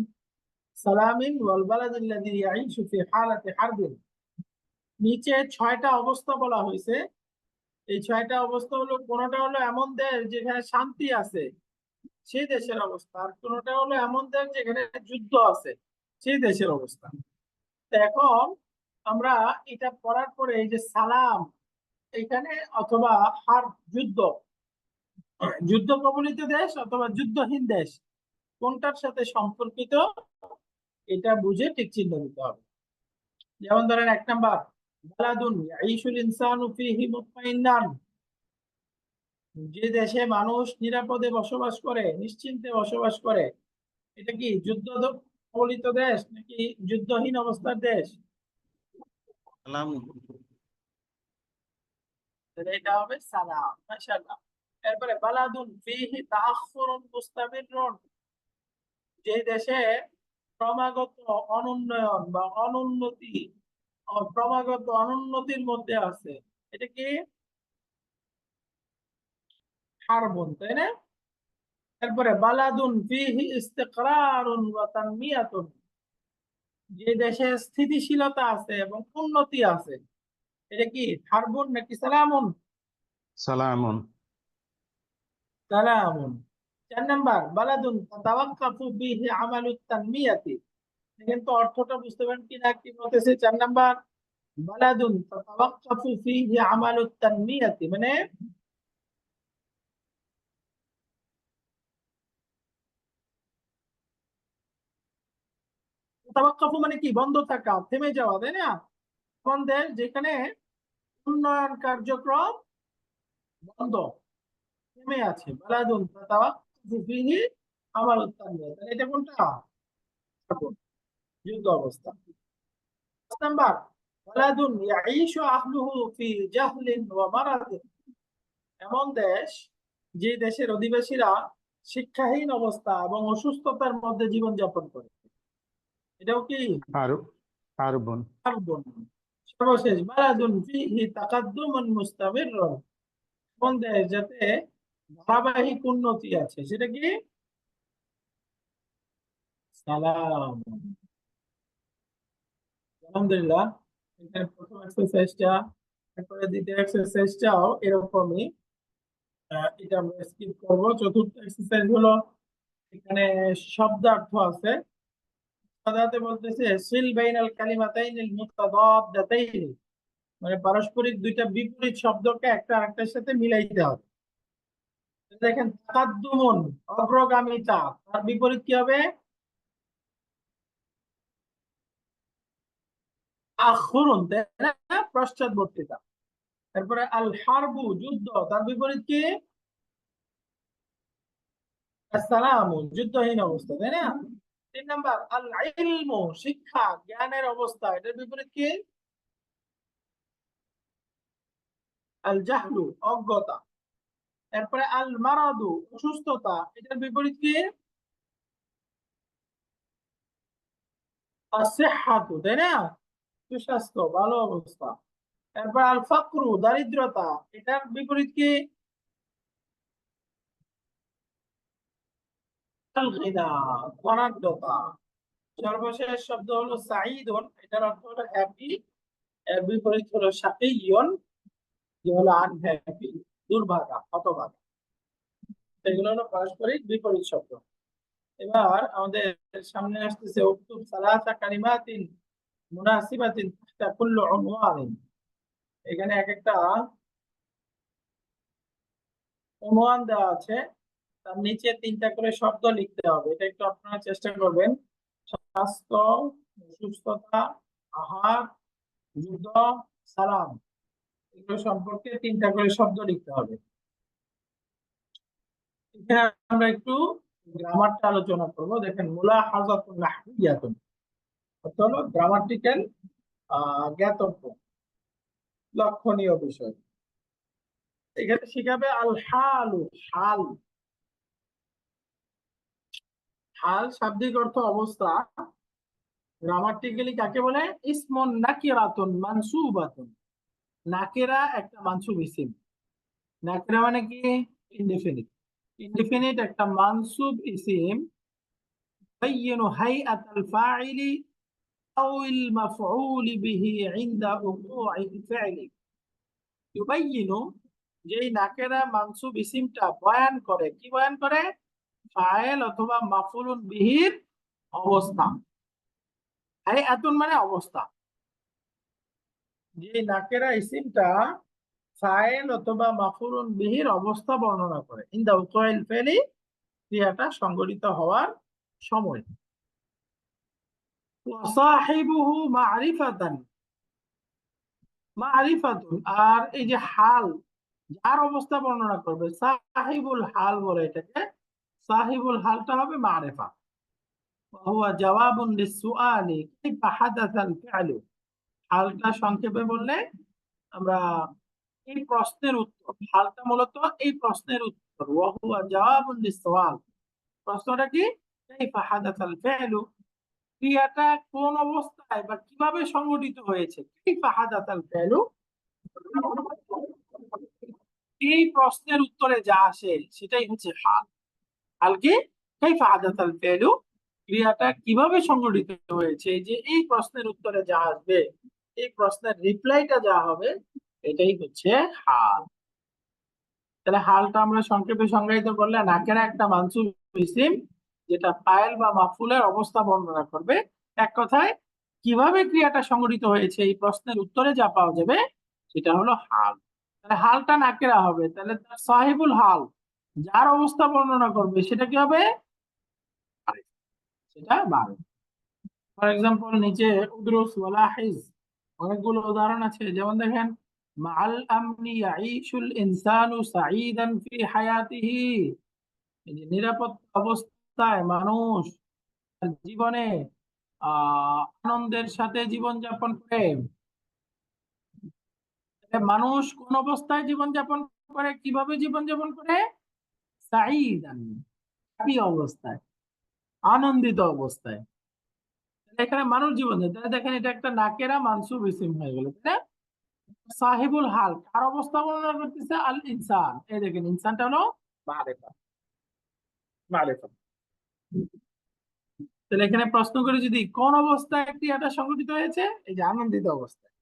সালামিন ওয়াল বালাদিল্লাযী ইয়াঈশু ফি হালাতি হারবিন। নিচে 6টা অবস্থা বলা হয়েছে। এই 6টা অবস্থা হলো, কোনটা হলো এমন দেশ যেখানে শান্তি আছে, সেই দেশের অবস্থা, আর কোনটা হলো এমন দেশ যেখানে যুদ্ধ আছে, সেই দেশের অবস্থা। তো এখন আমরা এটা পড়ার পরে এই যে সালাম এখানে, অথবা হার যুদ্ধ, যুদ্ধ কবলিত দেশ অথবা যুদ্ধহীন দেশ, কোনটার সাথে সম্পর্কিত এটা বুঝে টিক চিহ্ন দিতে হবে। যেমন ধরেন 1 নাম্বার, বালাদুন ইয়াঈশুল ইনসানু ফীহি মুতমাইন্নান। যে দেশে মানুষ নিরাপদে বসবাস করে, নিশ্চিন্তে বসবাস করে, এটা কি যুদ্ধ কবলিত দেশ নাকি যুদ্ধহীন অবস্থার দেশ? এটা হবে সালাম। মাশাআল্লাহ। এরপরে বালাদুন ফীহি তাআখুরুন মুস্তামিরুন। যে দেশে ক্রমাগত অনুন্নয়ন বা অনুন্নতি, ক্রমাগত অনুন্নতির মধ্যে আছে, এটা কি হারবুন, তাই না? এরপরে বালাদুন ফীহি ইস্তিকরারুন ওয়া তানমিয়াতুন। যে দেশে স্থিতিশীলতা আছে এবং উন্নতি আছে, এটা কি হারবুন নাকি সালামুন? সালামুন। সালামুন। 4 নাম্বার, বালাদুন তাতাওয়াক্কাফু ফীহি আমালুত তানমিয়াতি। কিন্তু অর্থটা বুঝতে পারেন কিনা, কি বলতেছে 4 নাম্বার, বালাদুন তাতাওয়াক্কাফু ফীহি আমালুত তানমিয়াতি মানে তাওয়াক্কাফু মানে কি বন্ধ থাকা, থেমে যাওয়া, তাই না? কোন দেশ যেখানে উন্নয়ন কার্যক্রম বন্ধ, থেমে আছে। বালাদুন তাতাওয়াক্কাফু ফীহি আমালুত তানমিয়াতি, তাহলে এটা কোনটা? যুদ্ধ অবস্থা। 5 নাম্বার, বালাদুন ইয়াঈশু আহলুহু ফি জাহলিন ওয়া মারাদিন। এমন দেশ যে দেশের অধিবাসীরা শিক্ষাহীন অবস্থা এবং অসুস্থতার মধ্যে জীবনযাপন করে, এটাও কি আর আরবুন। হারবুন। সর্বশেষ, বালাদুন ফীহি তাকাদ্দুমুন মুস্তামিররুন। এমন দেশ যাতে ধারাবাহিক উন্নতি আছে, সেটা কি সালাম। আলহামদুলিল্লাহ, এখানে প্রথম এক্সারসাইজটা, তারপরে দ্বিতীয় এক্সারসাইজটাও এরকমই। এটা আমরা স্কিপ করবো। চতুর্থ এক্সারসাইজ হলো, এখানে শব্দার্থ আছে। সাধারণত বলতেছে সিল বাইনাল কালিমাতাইনিল মুতাদাদ্দাতাইনি, মানে পারস্পরিক দুইটা বিপরীত শব্দকে একটা আরেকটার সাথে মিলাইতে হবে। দেখেন, তাকাদ্দুমুন অগ্রগামিতা, তার বিপরীত কি হবে? আখরুন, তাই না? পশ্চাৎবর্তীতা। তারপরে আল হারবু, যুদ্ধ, তার বিপরীত কি? আসসালামু, যুদ্ধহীন অবস্থা, তাই না? 3 নাম্বার আল ইলমু, শিক্ষা, জ্ঞানের অবস্থা, এটার বিপরীত কি? আল জাহলু, অজ্ঞতা। এরপরে আল মারাদু, অসুস্থতা, এটার বিপরীত কি? আসিহহাতু, তাই না? সুস্বাস্থ্য, ভালো অবস্থা। এরপর আল ফাকরু, দারিদ্রতা, এটার বিপরীত কি? আল গিনা, ধনাঢ্যতা। সর্বশেষ শব্দ হলো সাঈদুন, এটার অর্থ হলো হ্যাপি। এর বিপরীত হলো শাকিয়ুন, যে হলো আনহ্যাপি, দুর্ভাগা, হতভাগা। এগুলো হলো পারস্পরিক বিপরীত শব্দ। এবার আমাদের সামনে আসতেছে উক্তুব সালাসা কালিমাতিন মুনাসিবাতিন তাহতা কুল্লু উনওয়ানিন। এখানে এক একটা উনওয়ান দেওয়া আছে, তার নিচে 3টা করে শব্দ লিখতে হবে। এটা একটু আপনারা চেষ্টা করবেন। স্বাস্থ্য, সুস্থতা, আহার, যুদ্ধ, সালাম, এগুলো সম্পর্কে 3টা করে শব্দ লিখতে হবে। এখানে আমরা একটু গ্রামারটা আলোচনা করব। দেখেন, মুলাহাজাতুন নাহওইয়াতুন অর্থ হলো গ্রামাটিক্যাল জ্ঞাতব্য, লক্ষণীয় বিষয়। এখানে শিখাবে আল হালু, হাল। হাল শাব্দিক অর্থ অবস্থা। গ্রামাটিক্যালি কাকে বলে? ইসমুন নাকিরাতুন মানসুবাতুন। নাকেরা একটা মানসুব ইসিম। নাকেরা মানে কি? ইনডেফিনিট। ইনডেফিনিট একটা মানসুব ইসিম يبين هيئة الفاعل أو المفعول به عند وقوع الفعل। يبين, যেই নাকেরা মানসুব ইসিমটা বয়ান করে, কি বয়ান করে? ফাইল অথবা মাফউলুন বিহির অবস্থা। হাইআতুন মানে অবস্থা। যে নাকেরা ইসিমটা ফাইল অথবা মাফউলুন বিহির অবস্থা বর্ণনা করে, ইনদা উকুইল ফেলি, ক্রিয়াটা সংঘটিত হওয়ার সময়। ওয়া সাহিবুহু মারিফাতান, মারিফাতুন, আর এই যে হাল, যার অবস্থা বর্ণনা করবে, সাহিবুল হাল বলে এটাকে। সাহিবুল হালটা হবে মারিফা। হুয়া জাওয়াবুন লিসসুআলি কাইফা হাদাসাল ফি'লু। হালটা সংক্ষেপে বললে আমরা এই প্রশ্নের উত্তর। হালটা মূলত এই প্রশ্নের উত্তর। ওয়া হুয়া জাওয়াবুন লিসসুআল, প্রশ্নটা কি? কাইফা হাদাসাল ফি'লু, ক্রিয়াটা কোন অবস্থায় বা কিভাবে সংঘটিত হয়েছে। কাইফা হাদাসাল ফি'লু, এই প্রশ্নের উত্তরে যা আসে সেটাই হচ্ছে হাল। হাল কি? কাইফা হাদাসাল ফি'লু, ক্রিয়াটা কিভাবে সংঘটিত হয়েছে, এই যে এই প্রশ্নের উত্তরে যা আসবে, এই প্রশ্নের রিপ্লাইটা যা হবে, এটাই হচ্ছে হাল। তাহলে হালটা আমরা সংক্ষেপে সংজ্ঞায়িত করলে, নাকেরা একটা মানসুব ইসিম যেটা ফাইল বা মাফউলের অবস্থা বর্ণনা করবে। এক কথায় কিভাবে ক্রিয়াটা সংঘটিত হয়েছে এই প্রশ্নের উত্তরে যা পাওয়া যাবে সেটা হলো হাল। তাহলে হালটা নাকেরা হবে, তাহলে তার সাহিবুল হাল, যার অবস্থা বর্ণনা করবে, সেটা কি হবে? সেটা বাড়ে। ফর এক্সাম্পল, নিচে উদরুস ওয়ালাহিজ অনেকগুলো উদাহরণ আছে। যেমন দেখেন, মাআল আমনি ইয়াঈশুল ইনসানু সাঈদান ফি হায়াতিহি, এই যে নিরাপদ অবস্থায় মানুষ তার জীবনে আনন্দের সাথে জীবন যাপন করে। মানুষ কোন অবস্থায় জীবন যাপন করে, কিভাবে জীবন যাপন করে? সাঈদান, হ্যাপি অবস্থায়, আনন্দিত অবস্থায়। এখানে মানুষ জীবন যায়, তাহলে দেখেন এটা একটা নাকেরা মানসুব ইসিম হয়ে গেল, তাই না? সাহিবুল হাল, কার অবস্থা বর্ণনা করতেছে? আল ইনসান। এই দেখেন, ইনসানটা হলো মারিফা, মারিফা। তাহলে এখানে প্রশ্ন করে, যদি কোন অবস্থায় ক্রিয়াটা সংঘটিত হয়েছে? এই যে আনন্দিত অবস্থায়।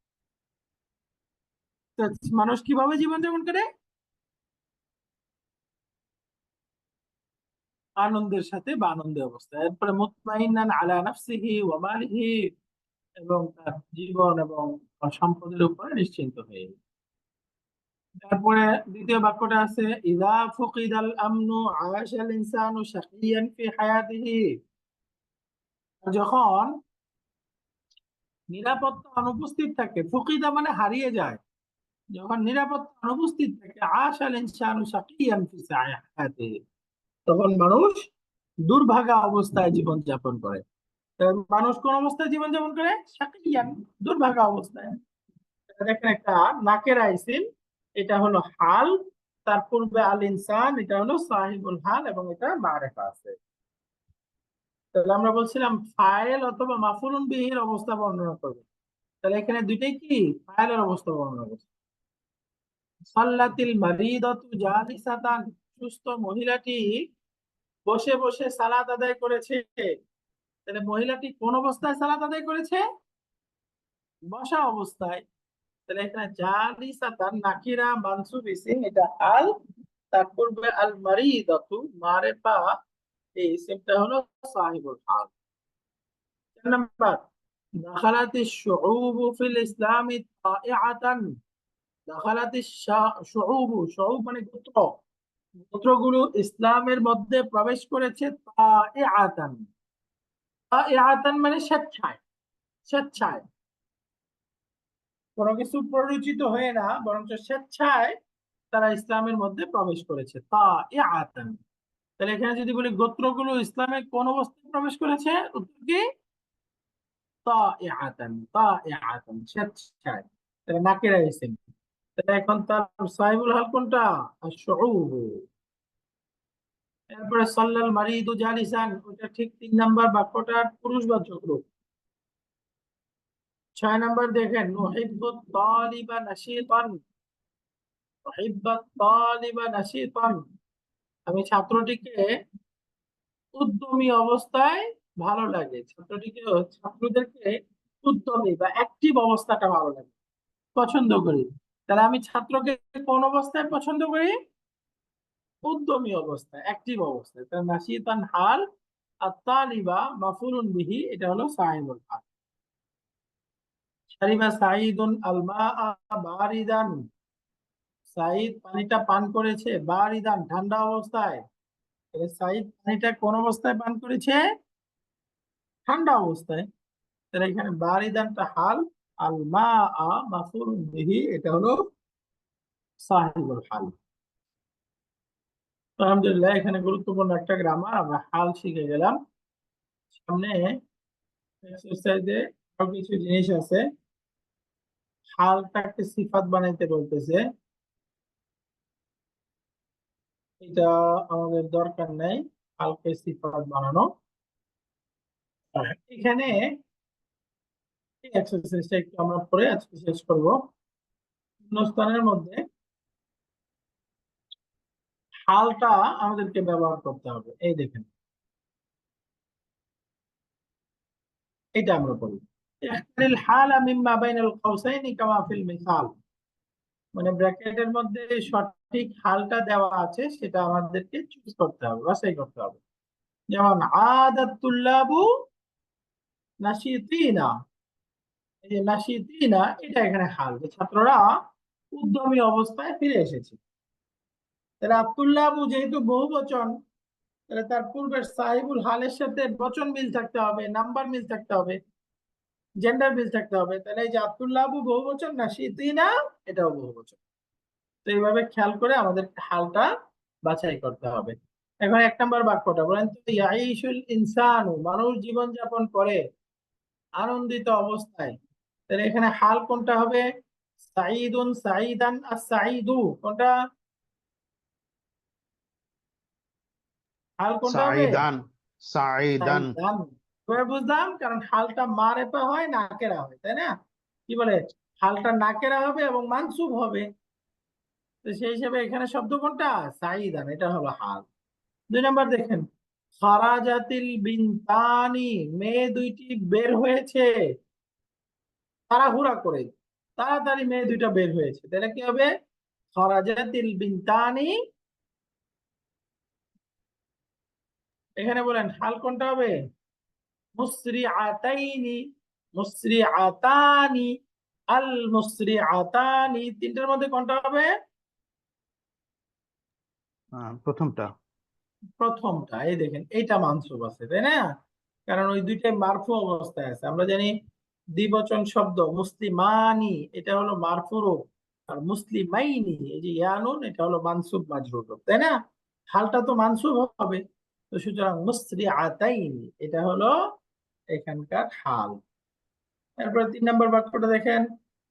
তো মানুষ কিভাবে জীবনযাপন করে? আনন্দের সাথে বা আনন্দের অবস্থায়। এরপরে মুতমাইন্নান আলা নাফসিহি ওয়া মালিহি, এবং তার জীবন এবং সম্পদের উপরে নিশ্চিন্ত হয়ে। তারপরে দ্বিতীয় বাক্যটা আছে, ইযা ফুকিদাল আমনু আশাল ইনসানু শাকিয়ান ফি হায়াতিহি, যখন নিরাপত্তা অনুপস্থিত থাকে, ফুকিদা মানে হারিয়ে যায়। যখন নিরাপত্তা অনুপস্থিত থাকে, আশাল ইনসানু শাকিয়ান ফি হায়াতিহি, তখন মানুষ দুর্ভাগা অবস্থায় জীবন যাপন করে। তো মানুষ কোন অবস্থায় জীবন যাপন করে? শাকিয়ান, দুর্ভাগা অবস্থায়। দেখেন একটা নাকেরা ইসিম, এটা হলো হাল, তার পূর্বে আল ইনসান, এটা হলো সাহিবুল হাল, এবং এটা মারেফা আছে। তাহলে আমরা বলছিলাম ফাইল অথবা মাফুলুন বিহির অবস্থা বর্ণনা করবে। তাহলে এখানে দুইটাই কি ফাইলের অবস্থা বর্ণনা করছে। সাল্লাতিল মারিদাতু জালিসাতান, সুস্থ মহিলাটি বসে বসে সালাত আদায় করেছে। তাহলে মহিলাটি কোন অবস্থায় সালাত আদায় করেছে? বসা অবস্থায়। তাহলে এখানে জালিসাতান নাকিরা মানসুব ইসিম, এটা আল, তার পূর্বে আল মারিদাতু মারেফা, এই ইসিমটা হলো সাহিবুল হাল। 4 নাম্বার, দাখালাতিশ শুউবু ফিল ইসলামি তাইআতান, দাখালাতিশ শুউবু, শুউব মানে গোত্র, গোত্রগুলো ইসলামের মধ্যে প্রবেশ করেছে তাইআতান। তাইআতান মানে স্বেচ্ছায়, স্বেচ্ছায়, কোনো কিছু প্ররোচিত হয়ে না, বরং স্বেচ্ছায় তারা ইসলামের মধ্যে প্রবেশ করেছে তাইআতান। তাহলে এখানে যদি বলি গোত্রগুলো ইসলামে কোন অবস্থায় প্রবেশ করেছে, উত্তর কি? তাইআতান, তাইআতান, স্বেচ্ছায়। তাহলে নাকিরা ইসিম। তাহলে এখন তার সাহিবুল হাল কোনটা? আশ-শুউব। এরপরে সাল্লাল মারিদু জালিসান, ওটা ঠিক 3 নাম্বার বাক্যটার পুরুষবাচক রূপ। 6 নাম্বার দেখেন, নুহিব্বুত তালিবা নাশীতান, নুহিব্বুত তালিবা নাশীতান, আমি ছাত্রটিকে উদ্যমী অবস্থায় ভালো লাগে, ছাত্রটিকে, ছাত্রদেরকে উদ্যমী বা অ্যাক্টিভ অবস্থাটা ভালো লাগে, পছন্দ করি। তাহলে আমি ছাত্রকে কোন অবস্থায় পছন্দ করি? উদ্যমী অবস্থায়, অ্যাক্টিভ অবস্থায়। তাহলে নাশীতান হাল, আর তালিবা মাফুলুন বিহি, এটা হলো সাহিবুল হাল। শারিবা সাঈদুন আল মাআ বারিদান, সাঈদ পানিটা পান করেছে বারিদান, ঠান্ডা অবস্থায়। তাহলে সাঈদ পানিটা কোন অবস্থায় পান করেছে? ঠান্ডা অবস্থায়। তাহলে এখানে বারিদানটা হাল, আল মাআ মাফুলুন বিহি, এটা হলো সাহিবুল হাল। আলহামদুলিল্লাহ, এখানে গুরুত্বপূর্ণ একটা গ্রামার আমরা হাল শিখে গেলাম। সামনে এক্সারসাইজে আরো কিছু জিনিস আছে। হালটাকে সিফাত বানাইতে বলতেছে, এটা আমাদের দরকার নাই হালকে সিফাত বানানো। এখানে এই এক্সারসাইজটা একটু আমরা পরে আজকে শেষ করব। শূন্যস্থানের মধ্যে হালটা আমাদেরকে ব্যবহার করতে হবে। এই দেখেন, এটা আমরা করি ইখতারিল হালা মিম্মা বাইনাল কাউসাইনি কামা ফিল মিসাল, মানে ব্র্যাকেটের মধ্যে সঠিক হালটা দেওয়া আছে সেটা আমাদেরকে চুজ করতে হবে, বাছাই করতে হবে। যেমন আদাত তুল্লাবু নাশিতিনা, এই যে নাশিতিনা, এটা এখানে হাল, যে ছাত্ররা উদ্যমী অবস্থায় ফিরে এসেছে। তাহলে আব্দুল্লাবু যেহেতু বহু বচন, তাহলে তার পূর্বের সাহিবুল হালের সাথে বচন মিল থাকতে হবে, নাম্বার মিল থাকতে হবে, জেন্ডার মিল থাকতে হবে। তাহলে এই যে আব্দুল্লাবু বহু বচন, নাশিতিনা এটাও বহু বচন। তো এইভাবে খেয়াল করে আমাদের হালটা বাছাই করতে হবে। এখন 1 নম্বর বাক্যটা বলেন তো, ইয়াইশুল ইনসানু, মানুষ জীবন যাপন করে আনন্দিত অবস্থায়। তাহলে এখানে হাল কোনটা হবে? সাঈদুন, সাঈদান আর সাঈদু, কোনটা হাল কোনটা হবে? সাইদান, সাইদান। সাঈদান। এবার বুঝলাম, কারণ হালটা মারেফা হয়, নাকেরা হয়, তাই না? কি বলে, হালটা নাকেরা হবে এবং মানসুব হবে। তো সেই হিসেবে এখানে শব্দ কোনটা? সাঈদান, এটা হলো হাল। 2 নম্বর দেখেন, খারাজাতিল বিনতানি, মেয়ে দুইটি বের হয়েছে তাড়াহুড়া করে, তাড়াতাড়ি মেয়ে দুইটা বের হয়েছে। তাহলে কি হবে? খারাজাতিল বিনতানি, এখানে বলেন হাল কোনটা হবে? মুসরিআতাইনি, মুসরিআতানি, আল মুসরিআতানি, তিনটার মধ্যে কোনটা হবে? প্রথমটা। প্রথমটা। এই দেখেন, এইটা মানসুব আছে, তাই না? কারণ ওই দুইটাই মারফু অবস্থায় আছে। আমরা জানি দ্বিবচন শব্দ মুসলিমানি এটা হলো মারফুর রূপ, আর মুসলিমাইনি এই যে ইয়ানুন এটা হলো মানসুব মাজরুর রূপ, তাই না? হালটা তো মানসুব হবে, তো সুতরাং মুসরিআতাইনি এটা হলো এখানকার হাল। এরপরে 3 নম্বর বাক্যটা দেখেন,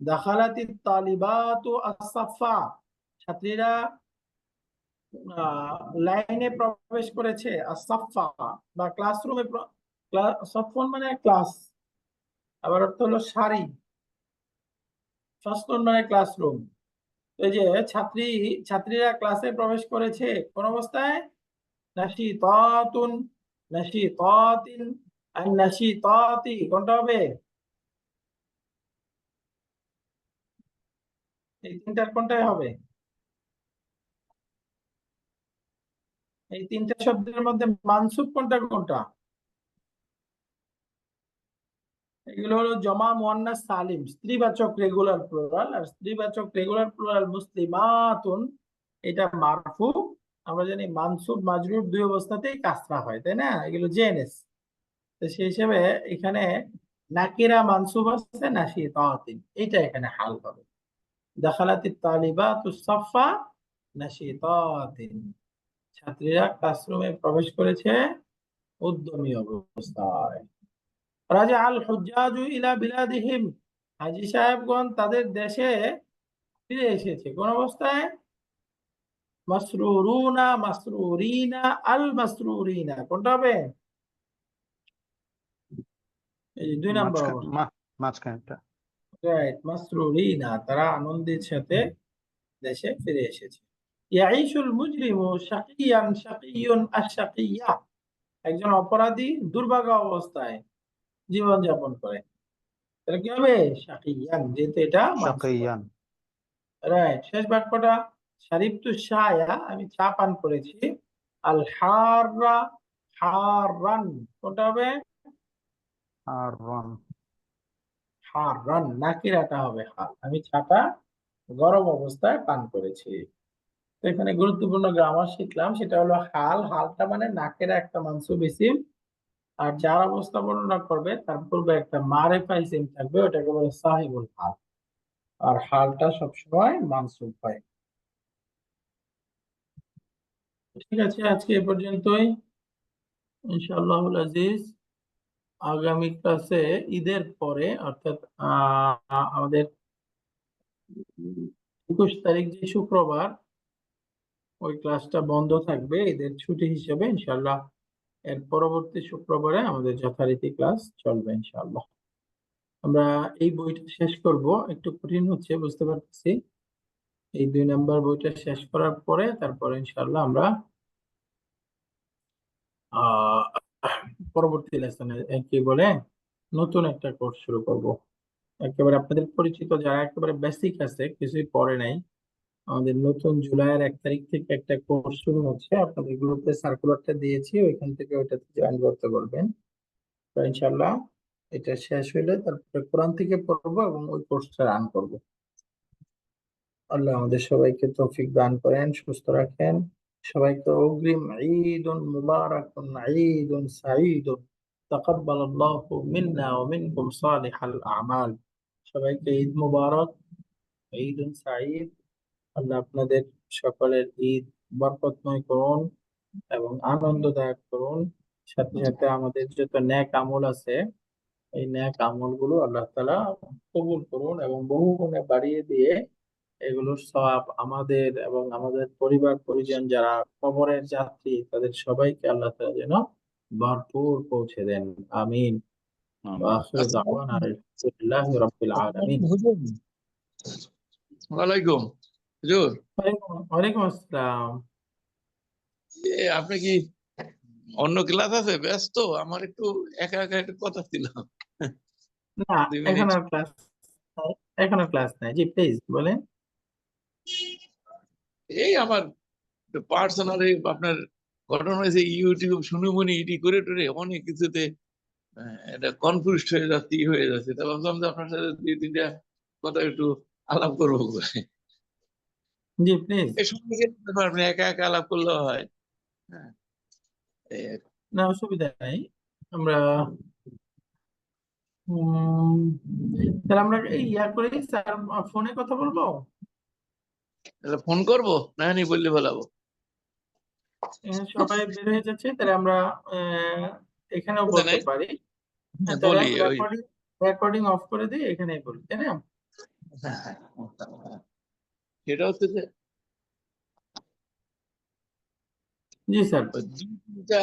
দাখালাতিত তালিবাতু আস-সাফা, ছাত্রীরা লাইনে প্রবেশ করেছে, আস-সাফা বা ক্লাসরুমে, সফন মানে ক্লাস, আবার অর্থ হলো সারি, ফসলন মানে ক্লাসরুম। এই যে ছাত্রীরা ক্লাসে প্রবেশ করেছে কোন অবস্থায়? নাশিতাতুন, নাশিতাতিন, আর নাশিতাতি কোনটা হবে? এই তিনটার কোনটাই হবে? এই তিনটা শব্দের মধ্যে মানসুব কোনটা কোনটা? এগুলো হলো জমা মুয়ান্নাস সালিম, স্ত্রীবাচক রেগুলার প্লুরাল, আর স্ত্রীবাচক রেগুলার প্লুরাল মুসলিমাতুন এটা মারফু। আমরা জানি মানসুব মাজরুর দুই অবস্থাতেই কাসরা হয়, তাই না? এগুলো জেনেস। তো সেই হিসেবে এখানে নাকিরা মানসুব আছে নাশিতাতিন, এটা এখানে হাল হবে। দাখালাতিত তালিবাতু সাফা নাশিতাতিন, ছাত্রীরা ক্লাসরুমে প্রবেশ করেছে উদ্যমী অবস্থায়। রাজা আল হুজ্জাজু ইলা বিলাদিহিম, হাজী সাহেবগণ তাদের দেশে ফিরে এসেছে কোন অবস্থায়? মাসরুরুনা, মাসরুরিনা, আল মাসরুরিনা কোনটা হবে? এই 2 নম্বর অবস্থা, মাঝখানটা। রাইট, মাসরুরিনা তারা আনন্দের সাথে দেশে ফিরে এসেছে। ইয়াইশুল মুজরিমু শাকিয়ান শাকিয়ুন আশ-শাকিয়্যা, একজন অপরাধী দুর্ভাগা অবস্থায় জীবন যাপন করে, তাহলে কি হবে? শাকিয়ান, যেহেতু এটা মানসুব। শাকিয়ান। রাইট, শেষ বাক্যটা শারিবতু শায়া, আমি চা পান করেছি, আল হাররা হাররান কোনটা হবে? আর রান। হাররান, নাকিরাটা হবে হাল, আমি চাটা গরম অবস্থায় পান করেছি। তো এখানে গুরুত্বপূর্ণ গ্রামার শিখলাম, সেটা হলো হাল, হালটা মানে নাকেরা একটা মানসুব ইসিম, আর যার অবস্থা বর্ণনা করবে তার পূর্বে একটা মারেফা ইসিম থাকবে, ওটাকে বলে সাহিবুল হাল, আর হালটা সবসময় মানসুব হয়। ঠিক আছে, আজকে এ পর্যন্তই। ইনশাআল্লাহুল আজিজ আগামী ক্লাসে ঈদের পরে অর্থাৎ আমাদের 21 তারিখ যে শুক্রবার, ওই ক্লাসটা বন্ধ থাকবে ঈদের ছুটি হিসেবে ইনশাআল্লাহ। এর পরবর্তী শুক্রবারে আমাদের যথারীতি ক্লাস চলবে ইনশাআল্লাহ। আমরা এই বইটা শেষ করব, একটু কঠিন হচ্ছে বুঝতে পারতেছি। এই 2 নাম্বার বইটা শেষ করার পরে তারপরে ইনশাআল্লাহ আমরা আহ পরবর্তী লেসনে কি বলে নতুন একটা কোর্স শুরু করব। একেবারে আপনাদের পরিচিত যারা একেবারে বেসিক আছে, কিছুই পড়ে নাই, আমাদের নতুন জুলাইয়ের 1 তারিখ থেকে একটা কোর্স শুরু হচ্ছে, আপনাদের গ্রুপে সার্কুলারটা দিয়েছি, ওইখান থেকে ওইটাতে জয়েন করতে বলবেন। তো ইনশাআল্লাহ এটা শেষ হলে তারপরে কোরআন থেকে পড়বো এবং ওই কোর্সটা রান করব। আল্লাহ আমাদের সবাইকে তৌফিক দান করেন, সুস্থ রাখেন। সবাইকে অগ্রিম ঈদুন মুবারাকুন, ঈদুন সাঈদুন, তাকাব্বালাল্লাহু মিন্না ওয়া মিনকুম সালিহাল আমাল। সবাইকে ঈদ মুবারক, ঈদুন সাঈদ। আল্লাহ আপনাদের সকলের ঈদ বরকতময় করুন এবং আনন্দদায়ক করুন। সাথে সাথে আমাদের যত নেক আমল আছে, এই নেক আমল গুলো আল্লাহ তাআলা কবুল করুন এবং বহু গুণে বাড়িয়ে দিয়ে এগুলোর সওয়াব আমাদের এবং আমাদের পরিবার পরিজন যারা কবরের যাত্রী তাদের সবাইকে আল্লাহ তাআলা যেন ভরপুর পৌঁছে দেন। আমিন। ওয়া আখিরু দাওয়ানা আলহামদুলিল্লাহি রাব্বিল আলামিন। ওয়ালাইকুম হুজুর। ওয়ালাইকুম আসসালাম। আপনি কি অন্য ক্লাস আছে? ব্যস্ত? আমার একটু একা একা একটু কথা ছিল। না, 2 মিনিট। এখন আর ক্লাস এখনো ক্লাস নাই। জি প্লিজ বলেন। এই আমার পার্সোনালি আপনার ঘটনা হয়েছে, ইউটিউব শুনুমুনি ইটি করে টরে অনেক কিছুতে এটা কনফিউজড হয়ে যাচ্ছে, হয়ে যাচ্ছে। তা ভাবলাম যে আপনার সাথে 2-3টা কথা একটু আলাপ করবো। জি প্লিজ। এই সময় আপনি একা একা আলাপ করলেও হয়। হ্যাঁ, এই আর কি। না, অসুবিধা নাই। আমরা উম, তাহলে আমরা ইয়া করি স্যার, ফোনে কথা বলবো। তাহলে ফোন করবো না নি বললে বলাবো? সবাই বের হয়ে যাচ্ছে, তাহলে আমরা এখানেও বুঝলেন বলতে নাই? পারি। হ্যাঁ, তাহলে বলি ওই রেকর্ডিং রেকর্ডিং অফ করে দিই, এখানেই বলি, তাই না? হ্যাঁ, হ্যাঁ, সেটা হচ্ছে যে জি স্যার। ওই দুই তিনটা